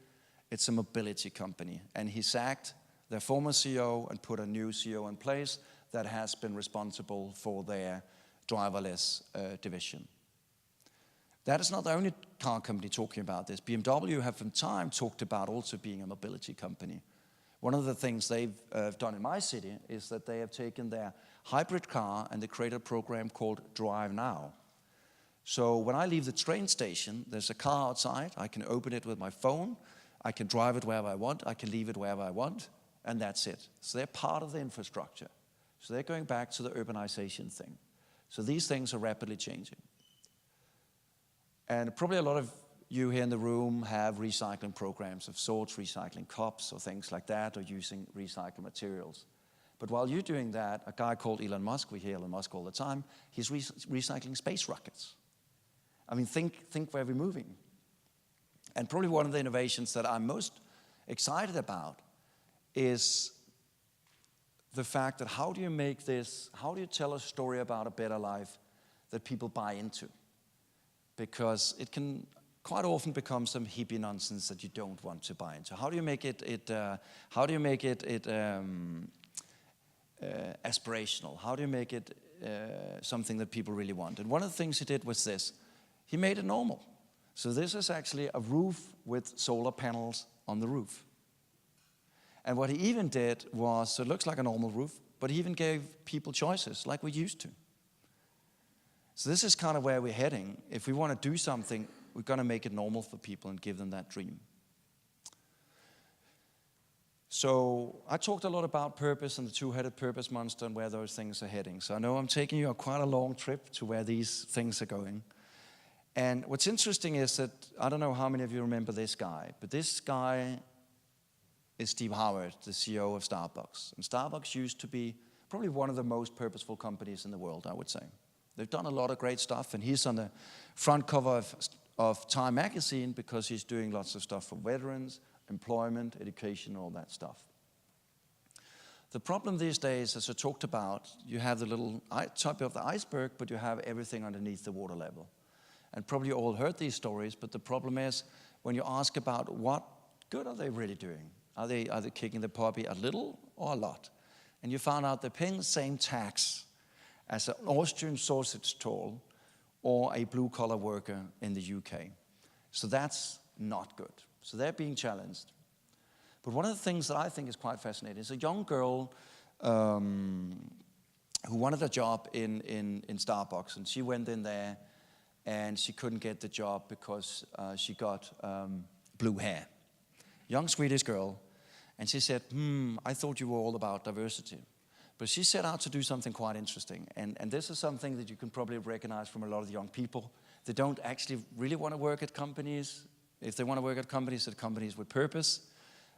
it's a mobility company. And he sacked their former CEO and put a new CEO in place that has been responsible for their driverless division. That is not the only car company talking about this. BMW have from time talked about also being a mobility company. One of the things they've done in my city is that they have taken their hybrid car and they created a program called Drive Now. So when I leave the train station, there's a car outside. I can open it with my phone. I can drive it wherever I want. I can leave it wherever I want. And that's it. So they're part of the infrastructure. So they're going back to the urbanization thing. So these things are rapidly changing. And probably a lot of you here in the room have recycling programs of sorts, recycling cups or things like that, or using recycled materials. But while you're doing that, a guy called Elon Musk, we hear Elon Musk all the time, he's recycling space rockets. I mean, think where we're moving. And probably one of the innovations that I'm most excited about is the fact that how do you tell a story about a better life that people buy into? Because it can quite often become some hippie nonsense that you don't want to buy into. How do you make it aspirational? How do you make it something that people really want? And one of the things he did was this. He made it normal. So this is actually a roof with solar panels on the roof. And what he even did was, so it looks like a normal roof, but he even gave people choices like we used to. So this is kind of where we're heading. If we want to do something, we're going to make it normal for people and give them that dream. So I talked a lot about purpose and the two-headed purpose monster and where those things are heading. So I know I'm taking you on quite a long trip to where these things are going. And what's interesting is that, I don't know how many of you remember this guy, but this guy is Steve Howard, the CEO of Starbucks. And Starbucks used to be probably one of the most purposeful companies in the world, I would say. They've done a lot of great stuff, and he's on the front cover of Time magazine because he's doing lots of stuff for veterans, employment, education, all that stuff. The problem these days, as I talked about, you have the little top of the iceberg, but you have everything underneath the water level. And probably you all heard these stories, but the problem is when you ask about what good are they really doing? Are they kicking the puppy a little or a lot? And you found out they're paying the same tax as an Austrian sausage stall or a blue-collar worker in the UK. So that's not good. So they're being challenged. But one of the things that I think is quite fascinating is a young girl who wanted a job in Starbucks, and she went in there and she couldn't get the job because she got blue hair. Young Swedish girl, and she said, I thought you were all about diversity. But she set out to do something quite interesting, and this is something that you can probably recognize from a lot of the young people. They don't actually really want to work at companies. If they want to work at companies with purpose,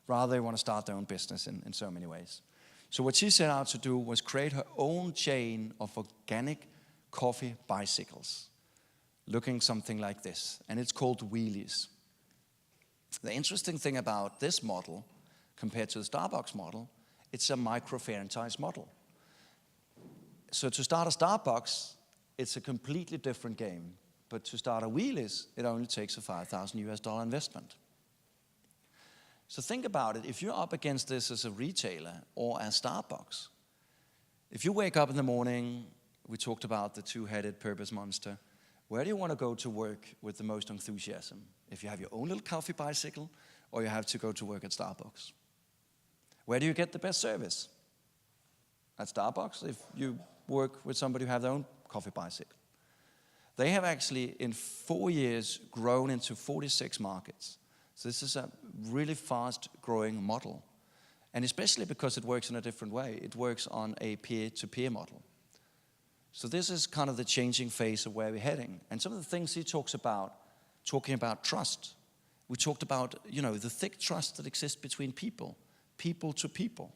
rather they want to start their own business in so many ways. So what she set out to do was create her own chain of organic coffee bicycles, looking something like this, and it's called wheelies. The interesting thing about this model, compared to the Starbucks model, it's a micro-franchise model. So to start a Starbucks, it's a completely different game. But to start a wheelies, it only takes a $5,000 investment. So think about it. If you're up against this as a retailer or as Starbucks, if you wake up in the morning, we talked about the two-headed purpose monster, where do you want to go to work with the most enthusiasm? If you have your own little coffee bicycle, or you have to go to work at Starbucks? Where do you get the best service? At Starbucks, if you work with somebody who have their own coffee bicycle. They have actually, in 4 years, grown into 46 markets. So this is a really fast-growing model. And especially because it works in a different way. It works on a peer-to-peer model. So this is kind of the changing phase of where we're heading. And some of the things he talks about, talking about trust. We talked about, the thick trust that exists between people to people.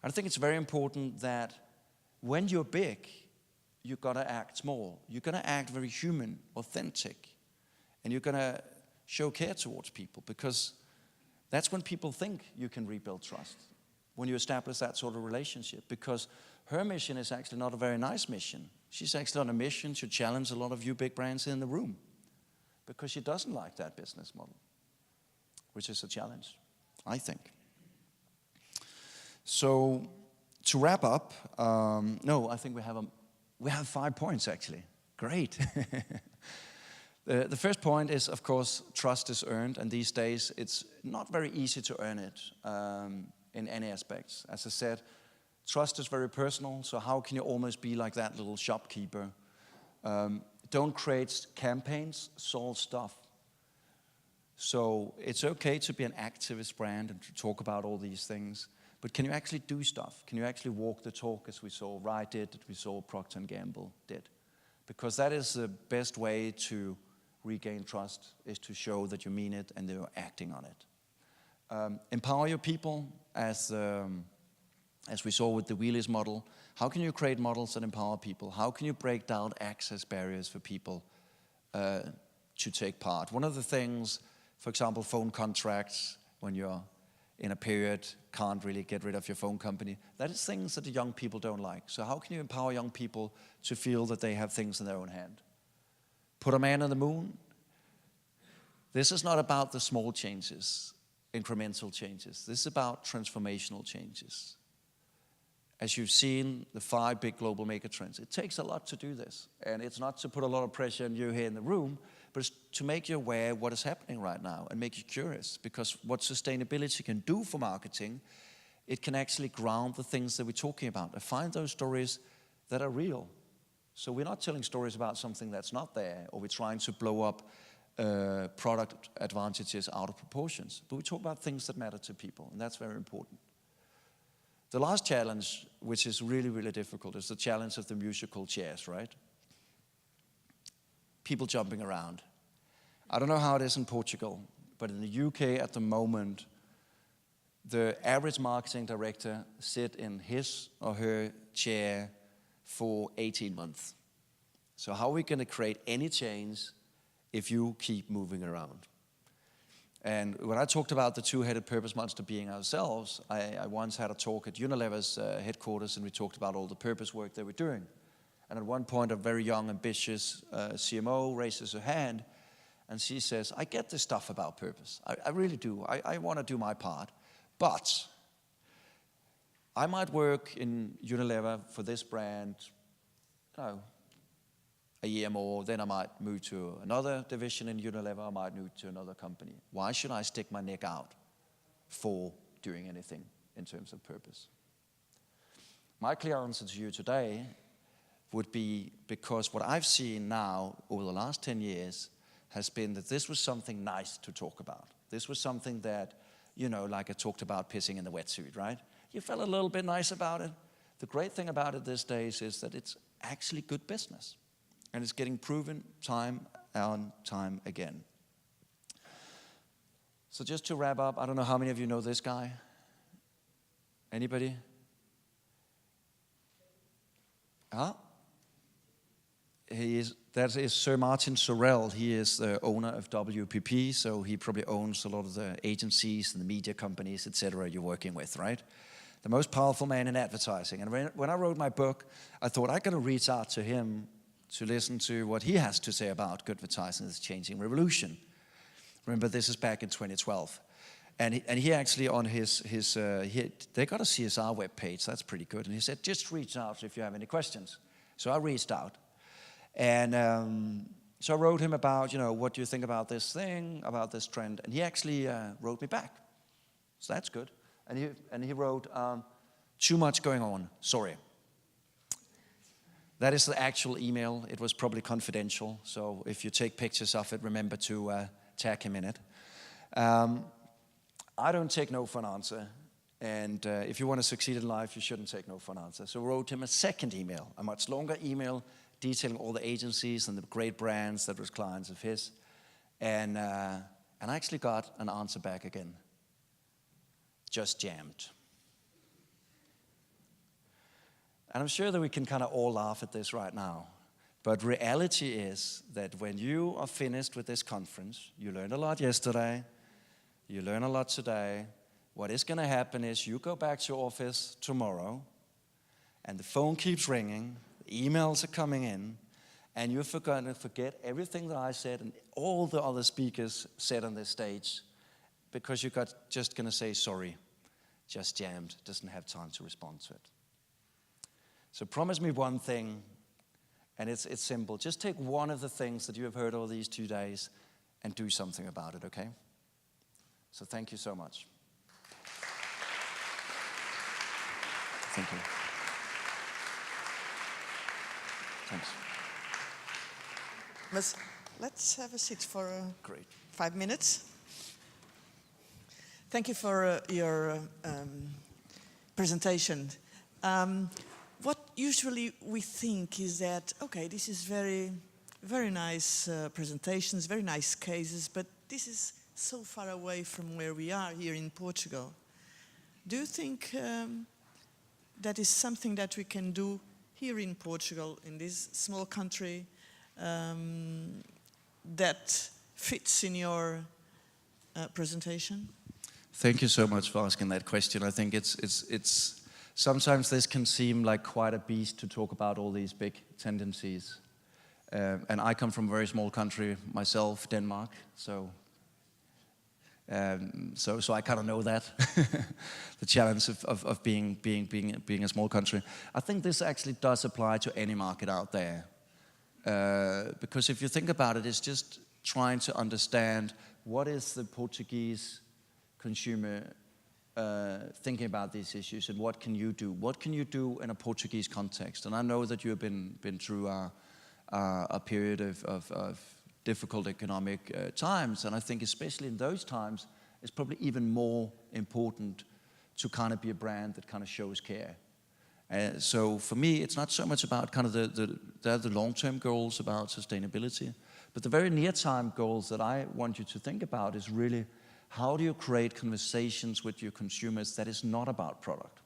And I think it's very important that when you're big, you've got to act small. You're going to act very human, authentic. And you're going to show care towards people, because that's when people think you can rebuild trust, when you establish that sort of relationship. Because her mission is actually not a very nice mission. She's actually on a mission to challenge a lot of you big brands in the room, because she doesn't like that business model, which is a challenge, I think. So to wrap up, I think we have 5 points actually. Great. The first point is, of course, trust is earned, and these days it's not very easy to earn it in any aspects. As I said, trust is very personal, so how can you almost be like that little shopkeeper? Don't create campaigns, solve stuff. So it's okay to be an activist brand and to talk about all these things, but can you actually do stuff? Can you actually walk the talk, as we saw Rye did, that we saw Procter & Gamble did? Because that is the best way to regain trust, is to show that you mean it and that you're acting on it. Empower your people, as we saw with the wheelies model. How can you create models that empower people? How can you break down access barriers for people to take part? One of the things, for example, phone contracts, when you're in a period, can't really get rid of your phone company. That is things that the young people don't like. So how can you empower young people to feel that they have things in their own hand? Put a man on the moon. This is not about the small changes, incremental changes. This is about transformational changes. As you've seen, the 5 big global megatrends, it takes a lot to do this. And it's not to put a lot of pressure on you here in the room, but it's to make you aware of what is happening right now and make you curious. Because what sustainability can do for marketing, it can actually ground the things that we're talking about and find those stories that are real. So we're not telling stories about something that's not there, or we're trying to blow up product advantages out of proportions. But we talk about things that matter to people, and that's very important. The last challenge, which is really, really difficult, is the challenge of the musical chairs, right? people jumping around. I don't know how it is in Portugal, but in the UK at the moment, the average marketing director sit in his or her chair for 18 months. So how are we going to create any change if you keep moving around? And when I talked about the two-headed purpose monster being ourselves, I once had a talk at Unilever's headquarters, and we talked about all the purpose work they were doing. And at one point, a very young, ambitious CMO raises her hand, and she says, I get this stuff about purpose. I really do. I want to do my part. But I might work in Unilever for this brand, a year more, then I might move to another division in Unilever, I might move to another company. Why should I stick my neck out for doing anything in terms of purpose? My clear answer to you today would be because what I've seen now over the last 10 years has been that this was something nice to talk about. This was something that, like I talked about pissing in the wetsuit, right? You felt a little bit nice about it. The great thing about it these days is that it's actually good business. And it's getting proven time and time again. So just to wrap up, I don't know how many of you know this guy? Anybody? Huh? That is Sir Martin Sorrell. He is the owner of WPP, so he probably owns a lot of the agencies and the media companies, etc. you're working with, right? The most powerful man in advertising. And when I wrote my book, I thought I'm going to reach out to him to listen to what he has to say about good advertising is changing revolution. Remember, this is back in 2012. And he actually on they got a CSR webpage, that's pretty good. And he said, just reach out if you have any questions. So I reached out. And so I wrote him about, what do you think about this thing, about this trend? And he actually wrote me back. So that's good. And he wrote, too much going on, sorry. That is the actual email. It was probably confidential. So if you take pictures of it, remember to tag him in it. I don't take no for an answer. And if you want to succeed in life, you shouldn't take no for an answer. So I wrote him a second email, a much longer email, detailing all the agencies and the great brands that was clients of his. And I actually got an answer back again. Just jammed. And I'm sure that we can kind of all laugh at this right now. But reality is that when you are finished with this conference, you learned a lot yesterday, you learn a lot today. What is going to happen is you go back to your office tomorrow, and the phone keeps ringing, the emails are coming in, and you're going to forget everything that I said and all the other speakers said on this stage, because you're just going to say, sorry, just jammed, doesn't have time to respond to it. So promise me one thing, and it's simple. Just take one of the things that you have heard all these 2 days and do something about it, okay? So thank you so much. Thank you. Thanks. Let's have a seat for Great. 5 minutes. Thank you for your presentation. What usually we think is that, okay, this is very, very nice presentations, very nice cases, but this is so far away from where we are here in Portugal. Do you think that is something that we can do here in Portugal, in this small country, that fits in your presentation? Thank you so much for asking that question. I think it's sometimes this can seem like quite a beast to talk about all these big tendencies. And I come from a very small country myself, Denmark, so I kind of know that, the challenge of being a small country. I think this actually does apply to any market out there. Because if you think about it, it's just trying to understand what is the Portuguese consumer thinking about these issues, and what can you do? What can you do in a Portuguese context? And I know that you've been through a period of difficult economic times, and I think especially in those times, it's probably even more important to kind of be a brand that kind of shows care. So for me, it's not so much about kind of the long-term goals about sustainability, But the very near-time goals that I want you to think about is really, how do you create conversations with your consumers that is not about product?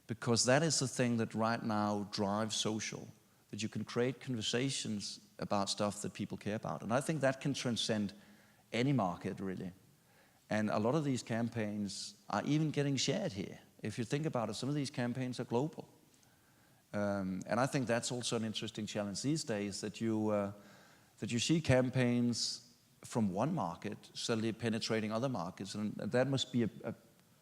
Because that is the thing that right now drives social, that you can create conversations about stuff that people care about. And I think that can transcend any market, really. And a lot of these campaigns are even getting shared here. If you think about it, some of these campaigns are global. And I think that's also an interesting challenge these days, that you see campaigns from one market suddenly penetrating other markets. And that must be a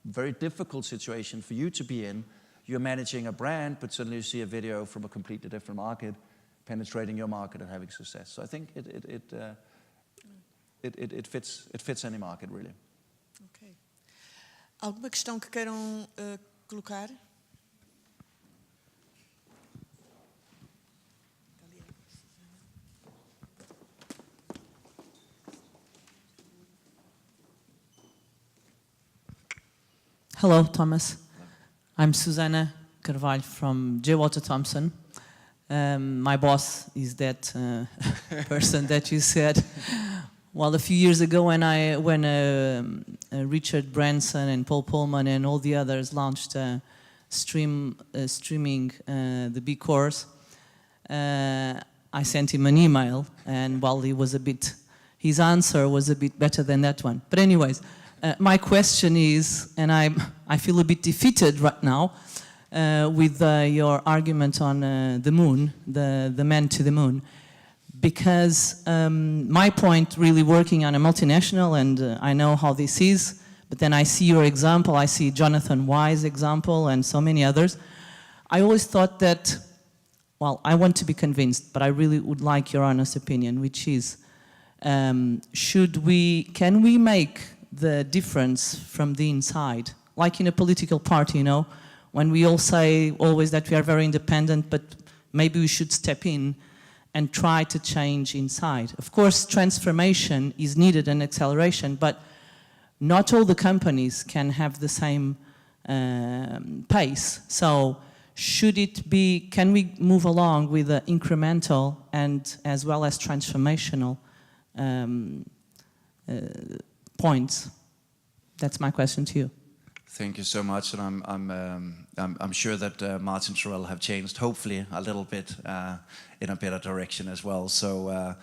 very difficult situation for you to be in. You're managing a brand, but suddenly you see a video from a completely different market penetrating your market and having success. So I think it fits any market, really. Ok. Alguma questão que queiram colocar? Hello, Thomas. I'm Susana Carvalho from J. Walter Thompson. My boss is that person that you said. Well, a few years ago when Richard Branson and Paul Pullman and all the others launched streaming the big course, I sent him an email, and while his answer was a bit better than that one. But anyways, my question is, and I feel a bit defeated right now with your argument on the moon, the man to the moon, because my point really working on a multinational, and I know how this is, but then I see your example, I see Jonathan Wise's example and so many others. I always thought that, well, I want to be convinced, but I really would like your honest opinion, which is, can we make the difference from the inside? Like in a political party, you know, when we all say always that we are very independent, but maybe we should step in and try to change inside. Of course, transformation is needed and acceleration, but not all the companies can have the same pace. So can we move along with the incremental and as well as transformational points? That's my question to you. Thank you so much, and I'm sure that Martin Sorrell have changed, hopefully a little bit in a better direction as well. So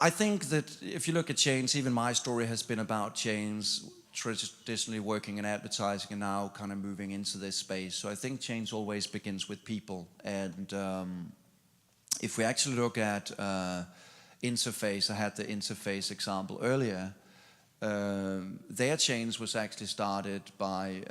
I think that if you look at change, even my story has been about change, traditionally working in advertising and now kind of moving into this space. So I think change always begins with people, and if we actually look at interface, I had the interface example earlier. Their change was actually started by,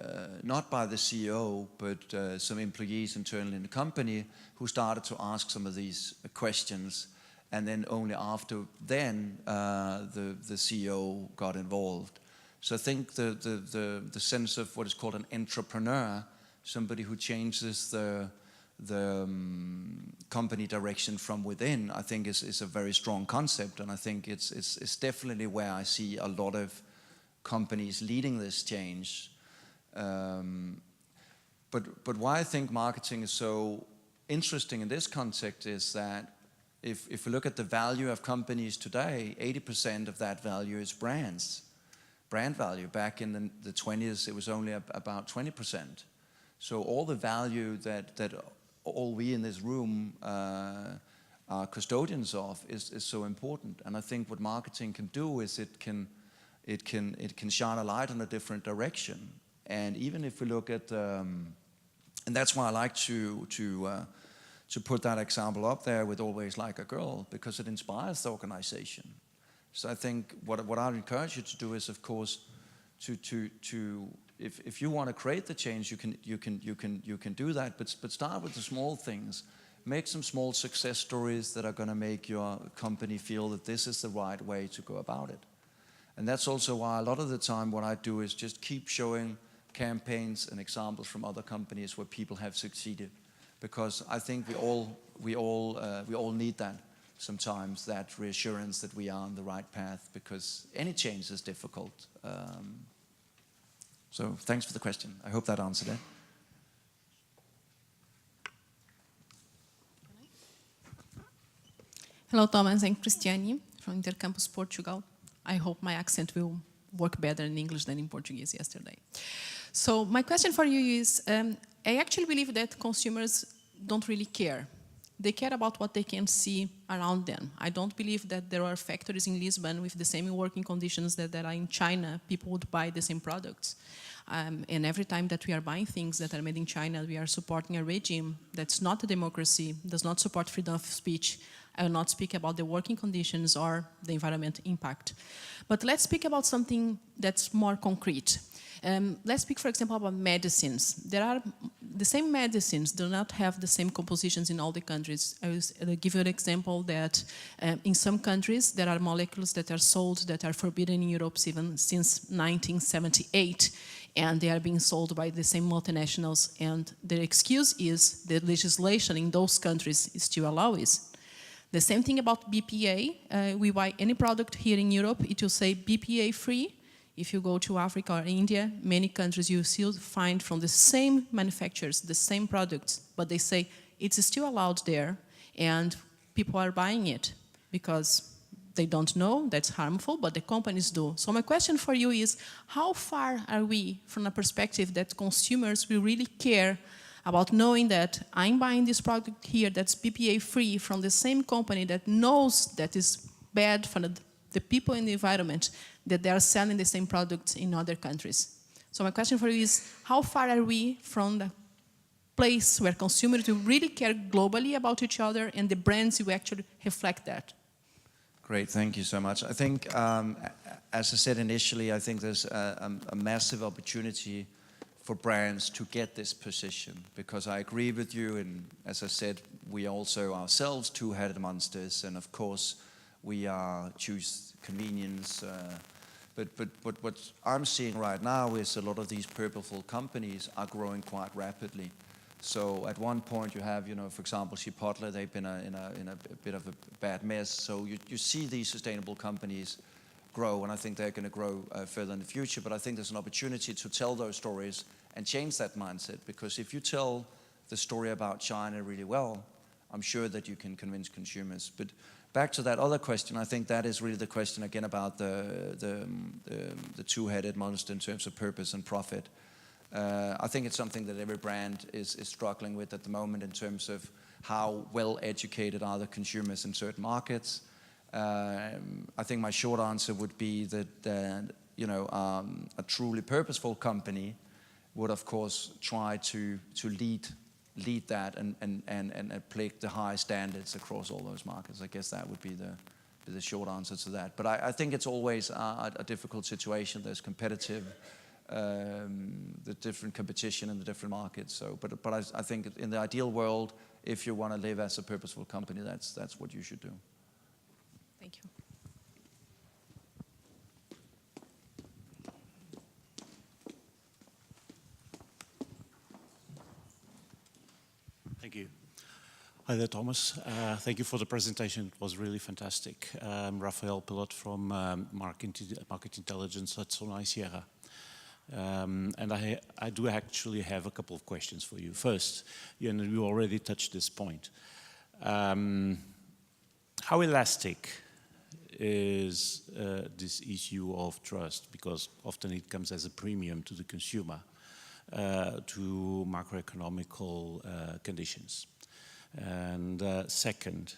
not by the CEO, but some employees internally in the company who started to ask some of these questions, and then only after then the CEO got involved. So I think the sense of what is called an entrepreneur, somebody who changes the company direction from within, I think is a very strong concept, and I think it's definitely where I see a lot of companies leading this change. But why I think marketing is so interesting in this context is that if we look at the value of companies today, 80% of that value is brand value. Back in the 20s, it was only about 20%. So all the value that all we in this room are custodians of is so important. And I think what marketing can do is it can shine a light on a different direction. And even if we look at, and that's why I like to put that example up there with Always Like a Girl, because it inspires the organization. So I think what I would encourage you to do is, of course, if you want to create the change, you can do that, but start with the small things. Make some small success stories that are going to make your company feel that this is the right way to go about it. And that's also why a lot of the time what I do is just keep showing campaigns and examples from other companies where people have succeeded, because I think we all need that sometimes, that reassurance that we are on the right path, because any change is difficult. So thanks for the question. I hope that answered it. Hello, Thomas and Cristiane from Intercampus Portugal. I hope my accent will work better in English than in Portuguese yesterday. So my question for you is, I actually believe that consumers don't really care. They care about what they can see around them. I don't believe that there are factories in Lisbon with the same working conditions that there are in China. People would buy the same products. And every time that we are buying things that are made in China, we are supporting a regime that's not a democracy, does not support freedom of speech. I will not speak about the working conditions or the environmental impact. But let's speak about something that's more concrete. Let's speak, for example, about medicines. The same medicines do not have the same compositions in all the countries. I will give you an example that in some countries there are molecules that are sold that are forbidden in Europe even since 1978, and they are being sold by the same multinationals, and their excuse is the legislation in those countries still allows. The same thing about BPA. We buy any product here in Europe, it will say BPA free. If you go to Africa or India, many countries you still find from the same manufacturers, the same products, but they say it's still allowed there and people are buying it because they don't know that's harmful, but the companies do. So my question for you is, how far are we from a perspective that consumers will really care about knowing that I'm buying this product here that's BPA free from the same company that knows that is bad for the people in the environment, that they are selling the same products in other countries. So my question for you is, how far are we from the place where consumers will really care globally about each other and the brands will actually reflect that? Great, thank you so much. I think, as I said initially, I think there's a massive opportunity for brands to get this position, because I agree with you, and as I said, we also ourselves two-headed monsters, and of course we choose convenience. But what I'm seeing right now is a lot of these purposeful companies are growing quite rapidly. So at one point you have, for example, Chipotle, they've been in a bit of a bad mess. So you see these sustainable companies grow, and I think they're going to grow further in the future. But I think there's an opportunity to tell those stories and change that mindset, because if you tell the story about China really well, I'm sure that you can convince consumers. But back to that other question, I think that is really the question again about the two-headed monster in terms of purpose and profit. I think it's something that every brand is struggling with at the moment in terms of how well educated are the consumers in certain markets. I think my short answer would be that a truly purposeful company would of course try to lead that and apply the high standards across all those markets. I guess that would be the short answer to that. But I think it's always a difficult situation. There's the different competition in the different markets. So, but I think in the ideal world, if you want to live as a purposeful company, that's what you should do. Thank you. Thank you. Hi there, Thomas. Thank you for the presentation. It was really fantastic. I'm Rafael Pilot from Market Intelligence at Sonai Sierra. And I do actually have a couple of questions for you. First, you already touched this point. How elastic is this issue of trust? Because often it comes as a premium to the consumer, to macroeconomical conditions. And second,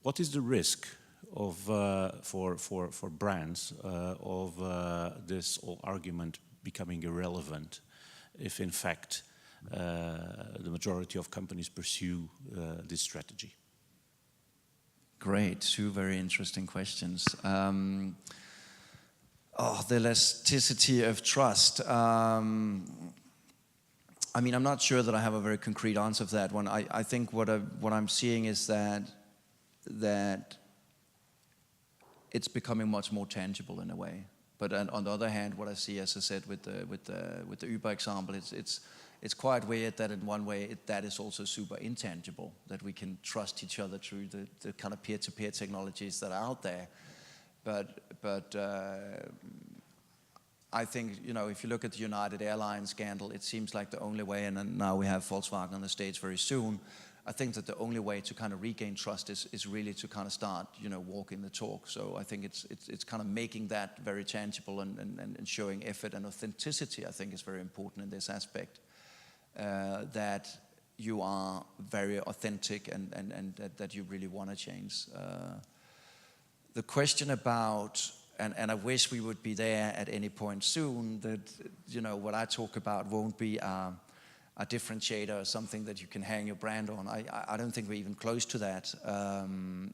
what is the risk of for brands of this whole argument becoming irrelevant if in fact the majority of companies pursue this strategy? Great, two very interesting questions. The elasticity of trust. I mean, I'm not sure that I have a very concrete answer for that one. I think what I'm seeing is that it's becoming much more tangible in a way. But on the other hand, what I see, as I said, with the Uber example, it's quite weird that in one way that is also super intangible, that we can trust each other through the kind of peer-to-peer technologies that are out there. But I think, if you look at the United Airlines scandal, it seems like the only way, and then now we have Volkswagen on the stage very soon. I think that the only way to kind of regain trust is really to kind of start, walking the talk. So I think it's kind of making that very tangible and showing effort and authenticity, I think, is very important in this aspect. That you are very authentic and that you really want to change. The question about, and I wish we would be there at any point soon, that, what I talk about won't be a differentiator or something that you can hang your brand on. I don't think we're even close to that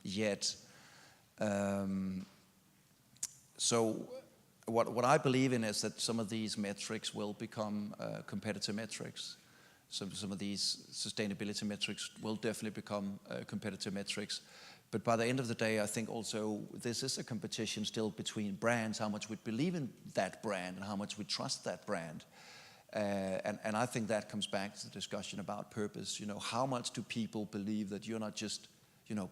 yet. So what I believe in is that some of these metrics will become competitor metrics. Some of these sustainability metrics will definitely become competitor metrics. But by the end of the day, I think also this is a competition still between brands, how much we believe in that brand and how much we trust that brand. And I think that comes back to the discussion about purpose. How much do people believe that you're not just,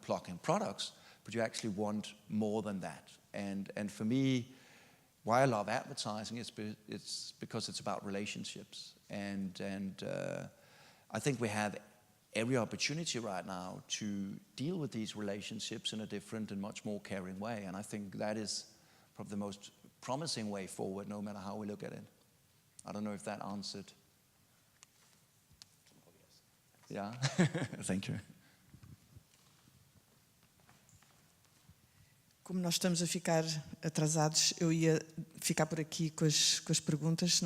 plugging products, but you actually want more than that? And for me, why I love advertising is it's because it's about relationships. And I think we have every opportunity right now to deal with these relationships in a different and much more caring way. And I think that is probably the most promising way forward, no matter how we look at it. I don't know if that answered. Yeah, thank you. Como nós estamos a ficar atrasados, eu ia ficar por aqui com as perguntas.